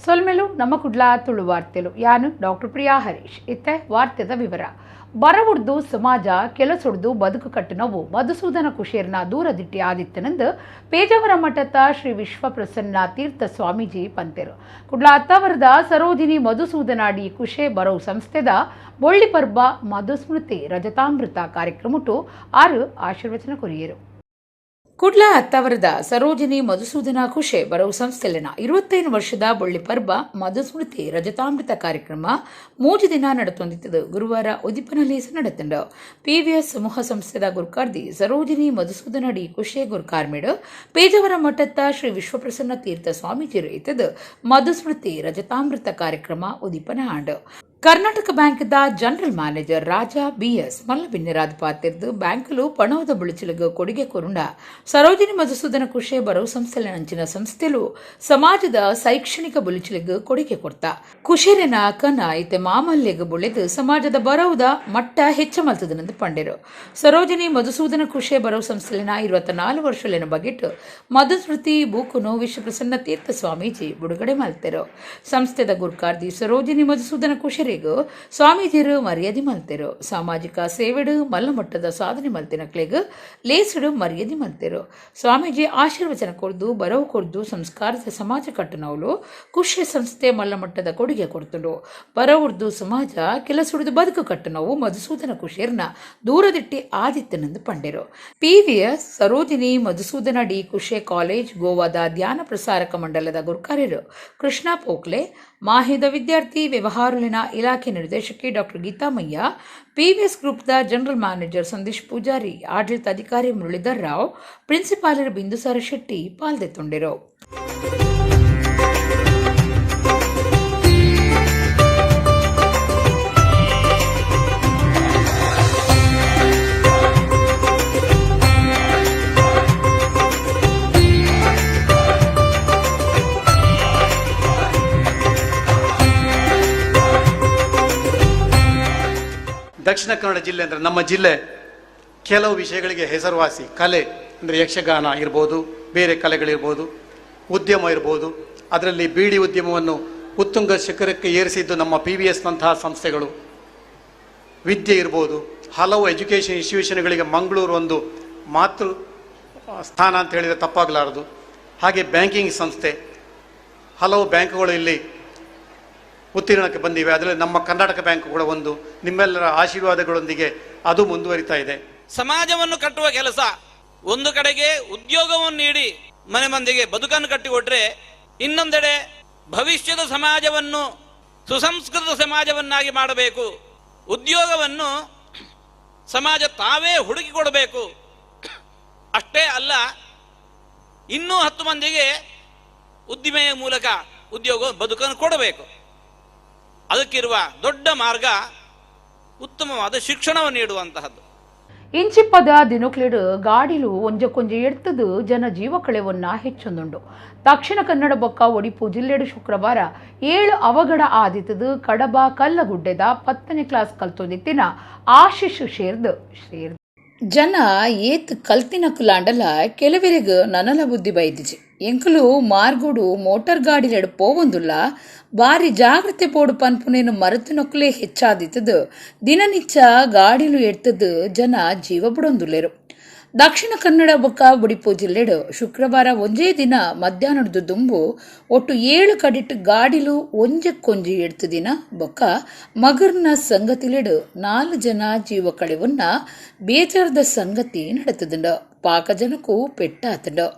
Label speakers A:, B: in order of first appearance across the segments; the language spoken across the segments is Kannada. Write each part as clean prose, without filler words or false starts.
A: ಸೊಲ್ಮೆಲು ನಮ್ಮ ಕುಡ್ಲಾ ತುಳು ವಾರ್ತೆಲು ಯಾನು ಡಾಕ್ಟರ್ ಪ್ರಿಯಾ ಹರೀಶ್ ಇತ್ತೆ ವಾರ್ತೆದ ವಿವರ ಬರವುಡ್ದು ಸಮಾಜ ಕೆಲಸೊಡ್ದು ಬದುಕು ಕಟ್ಟುನವು ಮಧುಸೂದನ ಕುಶೇರ್ನ ದೂರದಿಟ್ಟಿ ಆದಿತ್ಯನಂದು ಪೇಜಾವರ ಮಠದ ಶ್ರೀ ವಿಶ್ವಪ್ರಸನ್ನ ತೀರ್ಥ ಸ್ವಾಮೀಜಿ ಪಂತೆರು ಕುಡ್ಲಾ ಅತ್ತಾವರದ ಸರೋಜಿನಿ ಮಧುಸೂದನಾಡಿ ಕುಶೆ ಬರವು ಸಂಸ್ಥೆದ ಬೊಳ್ಳಿ ಪರ್ಬ ಮಧುಸ್ಮೃತಿ ರಜತಾಮೃತ ಕಾರ್ಯಕ್ರಮಟು ಆರು ಆಶೀರ್ವಚನ ಕೊರಿಯರು. ಕುಡ್ಲಾ ಅತ್ತಾವರದ ಸರೋಜಿನಿ ಮಧುಸೂದನ ಕುಶೆ ಬರವು ಸಂಸ್ಥೆಲಿನ 25 ವರ್ಷದ ಬೊಳ್ಳಿ ಪರ್ಬ ಮಧುಸ್ಮೃತಿ ರಜತಾಮೃತ ಕಾರ್ಯಕ್ರಮ 3 ದಿನ ನಡೆತೊಂದಿತ್ತದು ಗುರುವಾರ ಉದಿಪನಲೇಸ ನಡೆತಂಡು. PVS ಸಮೂಹ ಸಂಸ್ಥೆದ ಗುರುಕಾರ್ದಿ ಸರೋಜಿನಿ ಮಧುಸೂದನಡಿ ಕುಶೆ ಗುರುಕಾರ್ಮಿಡು ಪೇಜಾವರ ಮಠದ ಶ್ರೀ ವಿಶ್ವಪ್ರಸನ್ನ ತೀರ್ಥ ಸ್ವಾಮೀಜಿರು ಇತ್ತದು ಮಧುಸ್ಮೃತಿ ರಜತಾಮೃತ ಕಾರ್ಯಕ್ರಮ ಉದಿಪನ ಆಂಡು. ಕರ್ನಾಟಕ ಬ್ಯಾಂಕ್ದ ಜನರಲ್ ಮ್ಯಾನೇಜರ್ ರಾಜಾ BS ಮಲ್ಲಬಿನ್ನಿರಾದ ಪಾತಿರ್ದು ಬ್ಯಾಂಕಲು ಪಣವದ ಬುಳಿಚಿಲಗ ಕೊಡುಗೆ ಕೊರುಂಡ ಸರೋಜಿನಿ ಮಧುಸೂದನ ಕುಶೆ ಬರವು ಸಂಸ್ಥೆಲ ನಂಚಿನ ಸಂಸ್ಥೆಲು ಸಮಾಜದ ಶೈಕ್ಷಣಿಕ ಬುಳಿಚಿಲಗ ಕೊಡುಗೆ ಕೊಡ್ತಾ ಕುಶೇರಿನ ಕನ ಇತ್ತೆ ಮಾಮಲ್ಯಗ ಬುಳೆದು ಸಮಾಜದ ಬರವುದ ಮಟ್ಟ ಹೆಚ್ಚ ಮಲ್ತದನೆಂದು ಪಂಡೆರು. ಸರೋಜಿನಿ ಮಧುಸೂದನ ಕುಶೆ ಬರವು ಸಂಸ್ಥೆಲಿನ 24 ವರ್ಷಲಿನ ಬಗೆಟ್ ಮಧುಸ್ಮೃತಿ ಬೂಕುನು ವಿಶ್ವಪ್ರಸನ್ನ ತೀರ್ಥ ಸ್ವಾಮೀಜಿ ಬಿಡುಗಡೆ ಮಲ್ತೆರು. ಸಂಸ್ಥೆದ ಗುರುಕಾರ್ದಿ ಸರೋಜಿನಿ ಮಧುಸೂದನ ಕುಶೆ ಸ್ವಾಮೀಜಿರು ಮರ್ಯಾದೆ ಮಲ್ತೆರು. ಸಾಮಾಜಿಕ ಸೇವೆಡು ಮಲ್ಲ ಮಟ್ಟದ ಸಾಧನೆ ಮಲ್ತಿನಕ್ಲೆಗ್ ಲೇಸಡು ಮರ್ಯಾದೆ ಮಲ್ತೆರು. ಸ್ವಾಮೀಜಿ ಆಶೀರ್ವಚನ ಕೊಡ್ದು ಬರವು ಕೊಡ್ದು ಸಂಸ್ಕಾರದ ಸಮಾಜ ಕಟ್ಟನವಳು ಕುಶೆ ಸಂಸ್ಥೆ ಮಲ್ಲ ಮಟ್ಟದ ಕೊಡುಗೆ ಕೊಡ್ತುಂಡು. ಬರವುಡ್ದು ಸಮಾಜ ಕೆಲಸುಡ್ದು ಬದುಕು ಕಟ್ಟನವು ಮಧುಸೂದನ ಕುಶೇರ್ನ ದೂರದಿಟ್ಟಿ ಆದಿತ್ಯನೆಂದು ಪಂಡೆರು. PVS Sarojini Madhusudana D Kushe college ಗೋವಾದ ಧ್ಯಾನ ಪ್ರಸಾರಕ ಮಂಡಲದ ಗುರುಕಾರ್ಯರು ಕೃಷ್ಣ ಪೋಕ್ಲೆ, ಮಾಹಿದ ವಿದ್ಯಾರ್ಥಿ ವ್ಯವಹಾರಲಿನ ಇಲಾಖೆ ನಿರ್ದೇಶಕಿ ಡಾಕ್ಟರ್ ಗೀತಾಮಯ್ಯ, PVS ಗ್ರೂಪ್ದ ಜನರಲ್ ಮ್ಯಾನೇಜರ್ ಸಂದೇಶ್ ಪೂಜಾರಿ, ಆಡಳಿತ ಅಧಿಕಾರಿ ಮುರಳೀಧರ್ ರಾವ್, ಪ್ರಿನ್ಸಿಪಾಲರ್ ಬಿಂದುಸಾರ ಶೆಟ್ಟಿ ಪಾಲ್ದೆತ್ತೊಂಡಿರು.
B: ದಕ್ಷಿಣ ಕನ್ನಡ ಜಿಲ್ಲೆ ಅಂದರೆ ನಮ್ಮ ಜಿಲ್ಲೆ ಕೆಲವು ವಿಷಯಗಳಿಗೆ ಹೆಸರುವಾಸಿ. ಕಲೆ ಅಂದರೆ ಯಕ್ಷಗಾನ ಇರ್ಬೋದು, ಬೇರೆ ಕಲೆಗಳಿರ್ಬೋದು, ಉದ್ಯಮ ಇರ್ಬೋದು. ಅದರಲ್ಲಿ ಬೀಡಿ ಉದ್ಯಮವನ್ನು ಉತ್ತುಂಗ ಶಿಖರಕ್ಕೆ ಏರಿಸಿದ್ದು ನಮ್ಮ PVSನಂತಹ ಸಂಸ್ಥೆಗಳು. ವಿದ್ಯೆ ಇರ್ಬೋದು, ಹಲವು ಎಜುಕೇಷನ್ ಇನ್ಸ್ಟಿಟ್ಯೂಷನ್ಗಳಿಗೆ ಮಂಗಳೂರು ಒಂದು ಮಾತೃ ಸ್ಥಾನ ಅಂತ ಹೇಳಿದರೆ ತಪ್ಪಾಗಲಾರದು. ಹಾಗೆ ಬ್ಯಾಂಕಿಂಗ್ ಸಂಸ್ಥೆ, ಹಲವು ಬ್ಯಾಂಕುಗಳು ಇಲ್ಲಿ ಉತ್ತೀರ್ಣಕ್ಕೆ ಬಂದಿವೆ. ಅದರಲ್ಲಿ ನಮ್ಮ ಕರ್ನಾಟಕ ಬ್ಯಾಂಕ್ ಕೂಡ ಒಂದು. ನಿಮ್ಮೆಲ್ಲರ ಆಶೀರ್ವಾದಗಳೊಂದಿಗೆ ಅದು ಮುಂದುವರಿತಾ ಇದೆ.
C: ಸಮಾಜವನ್ನು ಕಟ್ಟುವ ಕೆಲಸ ಒಂದು ಕಡೆಗೆ ಉದ್ಯೋಗವನ್ನು ನೀಡಿ ಮನೆ ಮಂದಿಗೆ ಬದುಕನ್ನು ಕಟ್ಟಿಕೊಟ್ರೆ, ಇನ್ನೊಂದೆಡೆ ಭವಿಷ್ಯದ ಸಮಾಜವನ್ನು ಸುಸಂಸ್ಕೃತ ಸಮಾಜವನ್ನಾಗಿ ಮಾಡಬೇಕು. ಉದ್ಯೋಗವನ್ನು ಸಮಾಜ ತಾವೇ ಹುಡುಕಿಕೊಡಬೇಕು. ಅಷ್ಟೇ ಅಲ್ಲ, ಇನ್ನೂ 10 ಮಂದಿಗೆ ಉದ್ದಿಮೆಯ ಮೂಲಕ ಉದ್ಯೋಗ ಬದುಕನ್ನು ಕೊಡಬೇಕು. ಅದಕ್ಕಿರುವ ದೊಡ್ಡ ಮಾರ್ಗ ಉತ್ತಮವಾದ ಶಿಕ್ಷಣವನ್ನು ನೀಡುವಂತಹದ್ದು.
A: ಇಂಚಿಪ್ಪದ ದಿನುಕ್ಲಿಡು ಗಾಡಿಲು ಒಂಜಕೊಂಜ ಎಡ್ತದು ಜನ ಜೀವ ಕಳೆವನ್ನ ಹೆಚ್ಚೊಂದುಂಡು. ದಕ್ಷಿಣ ಕನ್ನಡ ಬೊಕ್ಕ ಒಡಿಪು ಜಿಲ್ಲೆಡು ಶುಕ್ರವಾರ 7 ಅವಘಡ ಆದಿತದು ಕಡಬ ಕಲ್ಲಗುಡ್ಡೆದ 10ನೇ ಕ್ಲಾಸ್ ಕಲ್ತೊಂದಿತ್ತಿನ ಆಶೀಶ್ ಶೇರ್ದು ಜನ ಏತ್ ಕಲ್ತಿನ ಕುಲಾಂಡಲ ಕೆಲವರಿಗೆ ನನಲ ಬುದ್ಧಿ ಬೈದಿಜಿ ಎಂಕಲು ಮಾರ್ಗುಡು ಮೋಟಾರ್ ಗಾಡಿಲೆಡು ಪೋವೊಂದುಲ್ಲ ಬಾರಿ ಜಾಗ್ರತೆ ಪೋಡು ಪನ್ಪುನೇನು ಮರೆತು ನೊಕ್ಕಲೇ ಹೆಚ್ಚಾದಿತ್ತದು ದಿನನಿಚ್ಚ ಗಾಡಿಲು ಎಡ್ತದು ಜನ ಜೀವ ಬಿಡೊಂದುಲ್ಲೆರು. ದಕ್ಷಿಣ ಕನ್ನಡ ಬೊಕ್ಕ ಉಡಿಪು ಜಿಲ್ಲೆಡು ಶುಕ್ರವಾರ ಒಂಜೇ ದಿನ ಮಧ್ಯಾಹ್ನದ ದುಂಬು ಒಟ್ಟು 7 ಕಡಿಟ್ ಗಾಡಿಲು ಒಂಜಕ್ಕೊಂಜಿ ಎಡ್ತು ದಿನ ಬೊಕ್ಕ ಮಗರ್ನ ಸಂಗತಿಲೆಡು 4 ಜನ ಜೀವ ಕಳೆವನ್ನ ಬೇಜಾರದ ಸಂಗತಿ ನಡೆತದುಂಡು. ಪಾಕ ಜನಕ್ಕೂ ಪೆಟ್ಟಾತುಂಡು.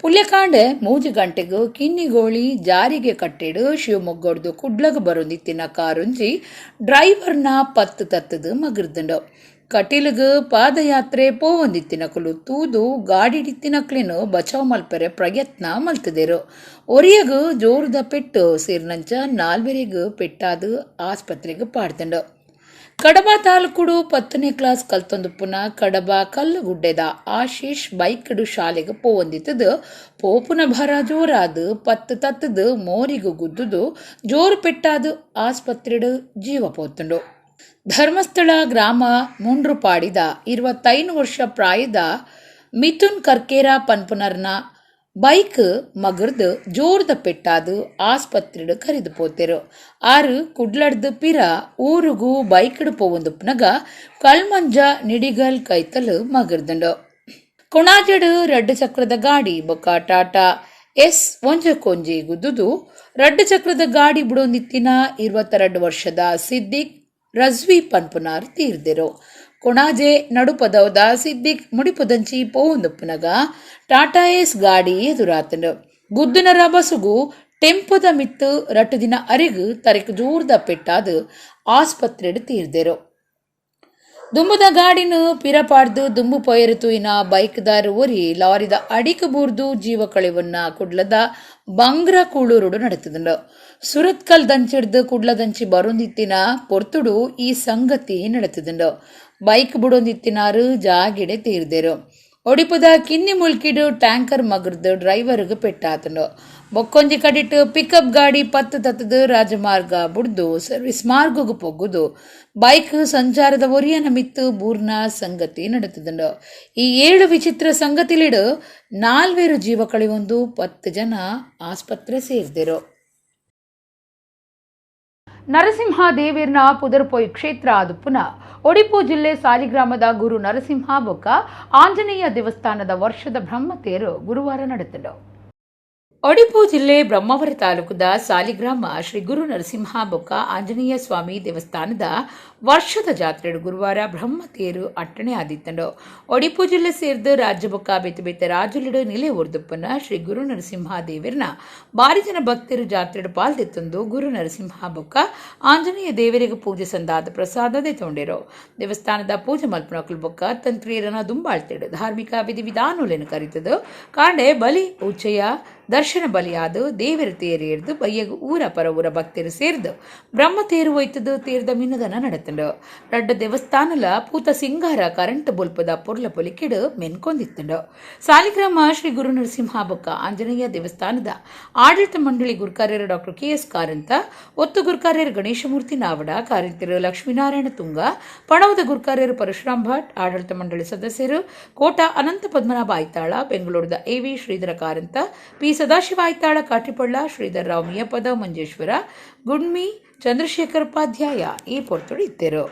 A: ಪುಲ್ಯಕಾಂಡೆ 3 ಗಂಟೆಗೂ ಕಿನ್ನಿಗೋಳಿ ಜಾರಿಗೆ ಕಟ್ಟೆಡು ಶಿವಮೊಗ್ಗಡ್ದು ಕುಡ್ಲಗ ಬರೊಂದಿತ್ತಿನ ಕಾರುಂಜಿ ಡ್ರೈವರ್ನ ಪತ್ತು ತತ್ತದು ಮಗರ್ದುಂಡು. ಕಟೀಲ್ಗೆ ಪಾದಯಾತ್ರೆ ಪೋವೊಂದಿತ್ತಿನಕಲು ತೂದು ಗಾಡಿಡಿತ್ತಿನಕ್ಲೇನು ಬಚಾವ್ ಮಲ್ಪರೆ ಪ್ರಯತ್ನ ಮಲ್ತದೇರು. ಒರಿಯಗು ಜೋರದ ಪೆಟ್ಟು ಸೇರ್ನಂಚ 4 ಪೆಟ್ಟಾದು ಆಸ್ಪತ್ರೆಗೆ ಪಾಡ್ತಂಡು. ಕಡಬ ತಾಲೂಕುಡು 10ನೇ ಕ್ಲಾಸ್ ಕಲ್ತೊಂದು ಪುನಃ ಕಡಬ ಕಲ್ಲುಗುಡ್ಡೆದ ಆಶೀಶ್ ಬೈಕ್ಡು ಶಾಲೆಗೆ ಪೋವೊಂದಿತ್ತದು ಪೋಪುನ ಭರ ಜೋರಾದು 10 ತತ್ತದು ಮೋರಿಗೂ ಗುದ್ದುದು ಜೋರು ಪೆಟ್ಟಾದು ಆಸ್ಪತ್ರೆಡು ಜೀವ ಪೋತುಂಡು. ಧರ್ಮಸ್ಥಳ ಗ್ರಾಮ ಮುಂಡ್ರುಪಾಡಿದ 25 ವರ್ಷ ಪ್ರಾಯದ ಮಿಥುನ್ ಕರ್ಕೇರ ಪನ್ಪುನರ್ನ பைக்கு மகிர்ந்து ஜோர்த பெட்டாது ஆஸ்பத்திரிடு கரிது போத்தேரு ஆறு குಡ್ಲಡ್ದು ಪಿರ ಊರುಗೂ ಬೈಕ್ಡು ಪೋವಂದುಪ್ನಗ ಕಲ್ಮಂಜ ನಿಡಿಗಲ್ ಕೈತಲು ಮಗಿರ್ದಂಡು ಕೊಣಾಜಡು ರಡ್ಡು ಚಕ್ರದ ಗಾಡಿ ಬೊಕ್ಕ ಟಾಟಾ ಎಸ್ ಒಂಜಕೊಂಜಿ ಗುದ್ದುದು ರಡ್ಡು ಚಕ್ರದ ಗಾಡಿ ಬಿಡೊಂದಿತ್ತಿನ 22 ವರ್ಷದ ಸಿದ್ದಿಕ್ ರಜ್ವಿ ಪನ್ಪುನಾರ್ ತೀರ್ದೆರು ಕೊಣಾಜೆ ನಡುಪದವದ ಸಿದ್ದಿಕ್ ಮುಡಿಪುದಂಚಿ ಪೋವಂದುಪ್ಪುನಗ ಟಾಟಾ ಎಸ್ ಗಾಡಿ ಎದುರಾತನು ಗುದ್ದುನರ ಬಸುಗು ಟೆಂಪುದ ಮಿತ್ತು ರಟ್ಟು ದಿನ ಅರಿಗು ತರಿಕು ಜೂರ್ದ ಪೆಟ್ಟಾದು ಆಸ್ಪತ್ರೆಡು ತೀರ್ದೆರು ದುಂಬುದ ಗಾಡಿನು ಪಿರಪಾಡ್ದು ದುಂಬು ಪೊಯರಿತು ಇನ ಬೈಕ್ದಾರು ಒರಿ ಲಾರಿದ ಅಡಿಕ ಬೂರ್ದು ಜೀವ ಕಳಿವನ್ನ ಕುಡ್ಲದ ಬಂಗ್ರ ಕೂಳೂರುಡು ನಡೆತದಂಡು ಸುರತ್ಕಲ್ ದಂಚಿಡ್ದು ಕುಡ್ಲದಂಚಿ ಬರೊಂದಿತ್ತಿನ ಪೊರ್ತುಡು ಈ ಸಂಗತಿ ನಡೆತದಂಡು ಬೈಕ್ ಬಿಡೊಂದಿತ್ತಿನಾರು ಜಾಗಿಡೆ ತೀರ್ದೆರು ಒಡಿಪುದ ಕಿನ್ನಿ ಮುಳ್ಕಿಡು ಟ್ಯಾಂಕರ್ ಮಗರ್ದು ಡ್ರೈವರ್ಗೆ ಪೆಟ್ಟಾತಂಡು ಬೊಕ್ಕೊಂಜಿ ಕಡಿಟ್ಟು ಪಿಕಪ್ ಗಾಡಿ ಪತ್ತು ತತ್ತದು ರಾಜಮಾರ್ಗ ಬುಡ್ದು ಸರ್ವಿಸ್ ಮಾರ್ಗಗೂ ಪೊಗ್ಗುದು ಬೈಕ್ ಸಂಚಾರದ ಒರಿಯನ ಮಿತ್ತು ಬೂರ್ನ ಸಂಗತಿ ನಡೆತದಂಡು ಈ 7 ವಿಚಿತ್ರ ಸಂಗತಿಲಿಡು 4 ಜೀವ ಕಳಿವೊಂದು 10 ಜನ ಆಸ್ಪತ್ರೆ ಸೇರಿದೆರು ನರಸಿಂಹದೇವಿರ್ನ ಪುದರ್ಪೊಯ್ ಕ್ಷೇತ್ರ ಆದುಪ್ಪುನ ಒಡಿಪು ಜಿಲ್ಲೆ ಸಾಲಿಗ್ರಾಮದ ಗುರು ನರಸಿಂಹ ಬೊಕ್ಕ ಆಂಜನೇಯ ದೇವಸ್ಥಾನದ ವರ್ಷದ ಬ್ರಹ್ಮತೇರು ಗುರುವಾರ ನಡೆತಂಡು ಒಡಿಪು ಜಿಲ್ಲೆ ಬ್ರಹ್ಮಾವರ ತಾಲೂಕದ ಸಾಲಿಗ್ರಾಮ ಶ್ರೀ ಗುರು ನರಸಿಂಹ ಬೊಕ್ಕ ಆಂಜನೇಯ ಸ್ವಾಮಿ ದೇವಸ್ಥಾನದ ವರ್ಷದ ಜಾತ್ರೆಡು ಗುರುವಾರ ಬ್ರಹ್ಮತೇರು ಅಟ್ಟಣೆ ಆದಿತ್ತಂಡು ಒಡಿಪು ಜಿಲ್ಲೆ ಸೇರಿದ ರಾಜ್ಯ ಬೊಕ್ಕ ಬೇತೆ ಬೇತೆ ರಾಜುಲಿಡು ನಿಲೆ ಒರ್ದುಪ್ಪನ ಶ್ರೀ ಗುರು ನರಸಿಂಹ ದೇವಿರ್ನ ಬಾರಿ ಜನ ಭಕ್ತರು ಜಾತ್ರೆಡು ಪಾಲ್ದೆತ್ತಂದು ಗುರು ನರಸಿಂಹ ಬೊಕ್ಕ ಆಂಜನೇಯ ದೇವರಿಗೆ ಪೂಜೆ ಸಂದಾದ ಪ್ರಸಾದದೇ ತೊಂಡೆರು ದೇವಸ್ಥಾನದ ಪೂಜೆ ಮಲ್ಪನಕಲ್ ಬೊಕ್ಕ ತಂತ್ರಿಯರನ ದುಂಬಾಳ್ತೆಡು ಧಾರ್ಮಿಕ ವಿಧಿವಿಧಾನಗಳನ್ನು ಕರೀತದು ಕಾಂಡೆ ಬಲಿ ಉಚ್ಚಯ ದರ್ಶನ ಬಲಿಯಾದು ದೇವರ ತೇರೇರ್ದು ಬಯ್ಯಗು ಊರ ಪರ ಊರ ಭಕ್ತರು ಸೇರಿದು ಬ್ರಹ್ಮತೇರು ಒಯ್ತದು ತೇರ್ದ ಮಿನ್ನದನ ನಡೆತಂಡು ರಡ್ಡ ದೇವಸ್ಥಾನಲ ಪೂತ ಸಿಂಗಾರ ಕರೆಂಟ್ ಬೊಲ್ಪದ ಪೊರ್ಲ ಪೊಲಿಕೆಡು ಮೆನ್ಕೊಂದಿತ್ತಂಡು ಸಾಲಿಗ್ರಾಮ ಶ್ರೀ ಗುರು ನರಸಿಂಹ ಬೊಕ್ಕ ಆಂಜನೇಯ ದೇವಸ್ಥಾನದ ಆಡಳಿತ ಮಂಡಳಿ ಗುರುಕಾರ್ಯರು ಡಾಕ್ಟರ್ KS ಕಾರಂತ ಒತ್ತು ಗುರುಕಾರ್ಯರು ಗಣೇಶಮೂರ್ತಿ ನಾವಡ ಕಾರ್ಯಂತರು ಲಕ್ಷ್ಮೀನಾರಾಯಣ ತುಂಗ ಪಣವದ ಗುರುಕಾರ್ಯರು ಪರಶುರಾಮ್ ಭಟ್ ಆಡಳಿತ ಮಂಡಳಿ ಸದಸ್ಯರು ಕೋಟ ಅನಂತ ಪದ್ಮನಾಭ ಐತಾಳ ಬೆಂಗಳೂರದ AV ಶ್ರೀಧರ ಕಾರಂತ ಪಿ ಸದಾಶಿವ ಐತಾಳ ಕಾಟಿಪಳ್ಳ ಶ್ರೀಧರ್ ರಾವ್ ಮಿಯಪದ ಮಂಜೇಶ್ವರ ಗುಡ್ಮಿ ಚಂದ್ರಶೇಖರ್ ಉಪಾಧ್ಯಾಯ ಈ ಪೊರ್ತುಡು ಇದ್ದರು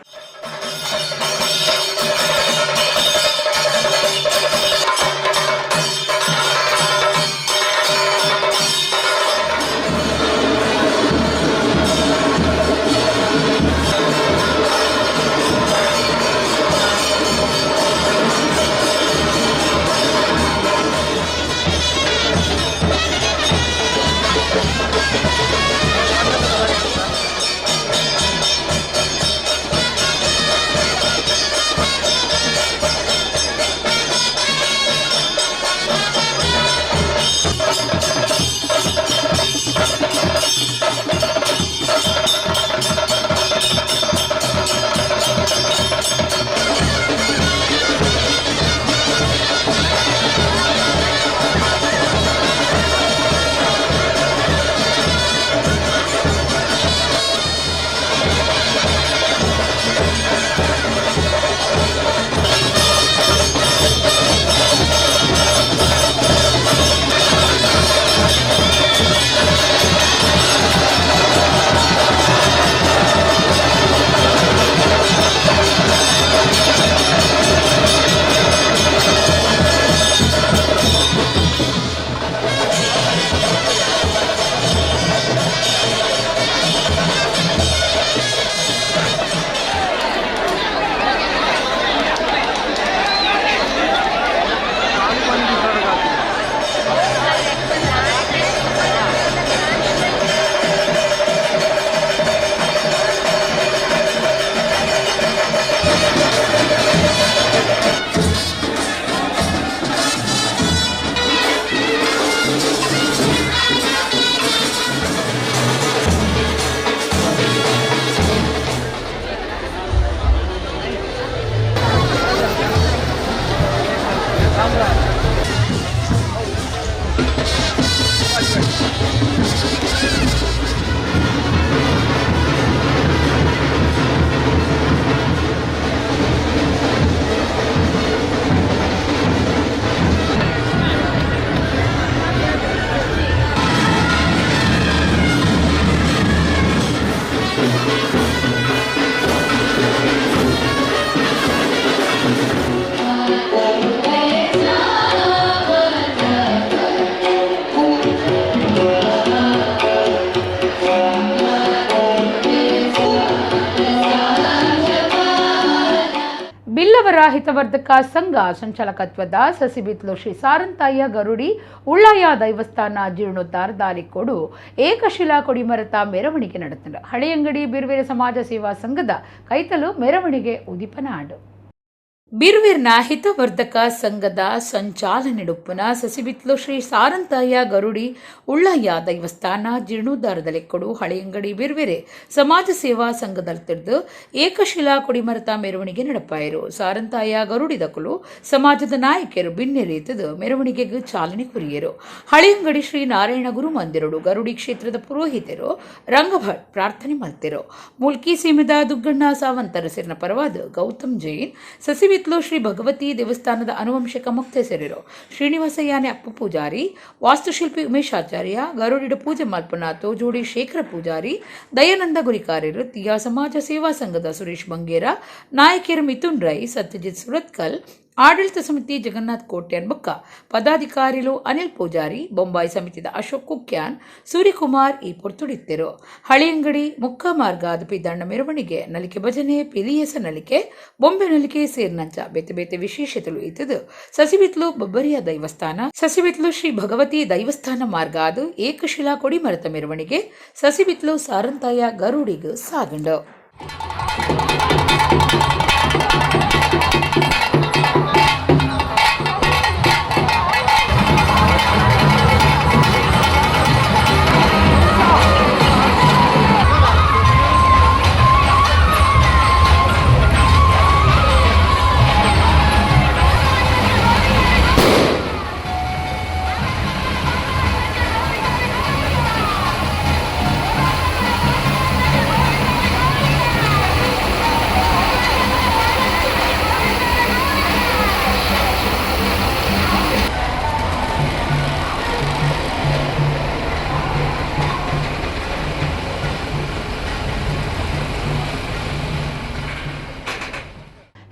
A: ಹಿತವರ್ಧಕ ಸಂಘ ಸಂಚಾಲಕತ್ವದ ಸಸಿಬಿತ್ಲು ಶ್ರೀ ಸಾರಂತಾಯ ಗರುಡಿ ಉಳ್ಳಾಯ ದೈವಸ್ಥಾನ ಜೀರ್ಣೋದ್ಧಾರ ದಾಲಿಕೋಡು ಏಕಶಿಲಾ ಕೊಡಿಮರತ ಮೆರವಣಿಗೆ ನಡೆಸಿದರು. ಹಳೆಯಂಗಡಿ ಬಿರ್ವೇರೆ ಸಮಾಜ ಸೇವಾ ಸಂಘದ ಕೈತಲು ಮೆರವಣಿಗೆ ಉದಿಪನಾಡು. ಬಿರ್ವೇರ್ನ ಹಿತವರ್ಧಕ ಸಂಘದ ಸಂಚಾಲನೆಡುಪ್ಪುನ ಸಸಿಬಿತ್ಲು ಶ್ರೀ ಸಾರಂತಾಯ ಗರುಡಿ ಉಳ್ಳಾಯ ದೈವಸ್ಥಾನ ಜೀರ್ಣೋದ್ಧಾರದಲ್ಲಿ ಕೊಡು ಹಳೆಯಂಗಡಿ ಬಿರ್ವೇರೆ ಸಮಾಜ ಸೇವಾ ಸಂಘದಲ್ಲಿ ತಿಳಿದು ಏಕಶಿಲಾ ಕೊಡಿಮರತ ಮೆರವಣಿಗೆ ನಡೆಪಾಯಿರು. ಸಾರಂತಾಯ ಗರುಡಿದಕಲು ಸಮಾಜದ ನಾಯಕರು ಬಿನ್ನೆರೀತದು ಮೆರವಣಿಗೆಗೆ ಚಾಲನೆ ಕುರಿಯರು. ಹಳೆಯಂಗಡಿ ಶ್ರೀ ನಾರಾಯಣ ಗುರು ಮಂದಿರಡು ಗರುಡಿ ಕ್ಷೇತ್ರದ ಪುರೋಹಿತರು ರಂಗಭಟ್ ಪ್ರಾರ್ಥನೆ ಮಾಡ್ತಿರು. ಮುಲ್ಕಿ ಸೀಮೆದ ದುಗ್ಗಣ್ಣ ಸಾವಂತರ ಸೇರಿನ ಪರವಾದ ಗೌತಮ್ ಜೈನ್ ಸಸಿಬಿತ್ಲು ಶ್ರೀ ಭಗವತಿ ದೇವಸ್ಥಾನದ ಅನುವಂಶಿಕ ಮುಕ್ತೇಸರಿರು. ಶ್ರೀನಿವಾಸ ಯಾನೆ ಅಪ್ಪ ಪೂಜಾರಿ, ವಾಸ್ತುಶಿಲ್ಪಿ ಉಮೇಶ್ ಆಚಾರ್ಯ, ಗರುಡಿಡ ಪೂಜೆ ಮಲ್ಪನ ತೋಜೋಡಿ ಶೇಖರ ಪೂಜಾರಿ, ದಯಾನಂದ ಗುರಿಕಾರ್ಯರು, ತಿಯಾ ಸಮಾಜ ಸೇವಾ ಸಂಘದ ಸುರೇಶ್ ಬಂಗೇರ, ನಾಯಕಿಯರು ಮಿಥುನ್ ರೈ, ಸತ್ಯಜಿತ್ ಸುರತ್ಕಲ್, ಆಡಳಿತ ಸಮಿತಿ ಜಗನ್ನಾಥ್ ಕೋಟ್ಯಾನ್ ಬೊಕ್ಕ ಪದಾಧಿಕಾರಿಗಳು ಅನಿಲ್ ಪೂಜಾರಿ, ಬೊಂಬಾಯಿ ಸಮಿತಿದ ಅಶೋಕ್ ಕುಕ್ಯಾನ್, ಸೂರ್ಯಕುಮಾರ್ ಈ ಪೊರ್ತುಡಿತ್ತರು. ಹಳೆಯಂಗಡಿ ಮುಕ್ಕ ಮಾರ್ಗ ಪಿದಣ್ಣ ಮೆರವಣಿಗೆ ನಲಿಕೆ ಭಜನೆ ಪಿಲಿಯಸ ನಲಿಕೆ ಬೊಂಬೆ ನಲಿಕೆ ಸೇರ್ನಂಚ ಬೇತೆ ಬೇತೆ ವಿಶೇಷತೆಗಳು ಇತ್ತದು. ಸಸಿಬಿತ್ಲು ಬೊಬ್ಬರಿಯ ದೈವಸ್ಥಾನ ಸಸಿಬಿತ್ಲು ಶ್ರೀ ಭಗವತಿ ದೈವಸ್ಥಾನ ಮಾರ್ಗ ಅದು ಏಕಶಿಲಾ ಕೊಡಿಮರತ ಮೆರವಣಿಗೆ ಸಸಿಬಿತ್ಲು ಸಾರಂತಾಯ ಗರುಡಿಗೆ ಸಾಗಂಡು.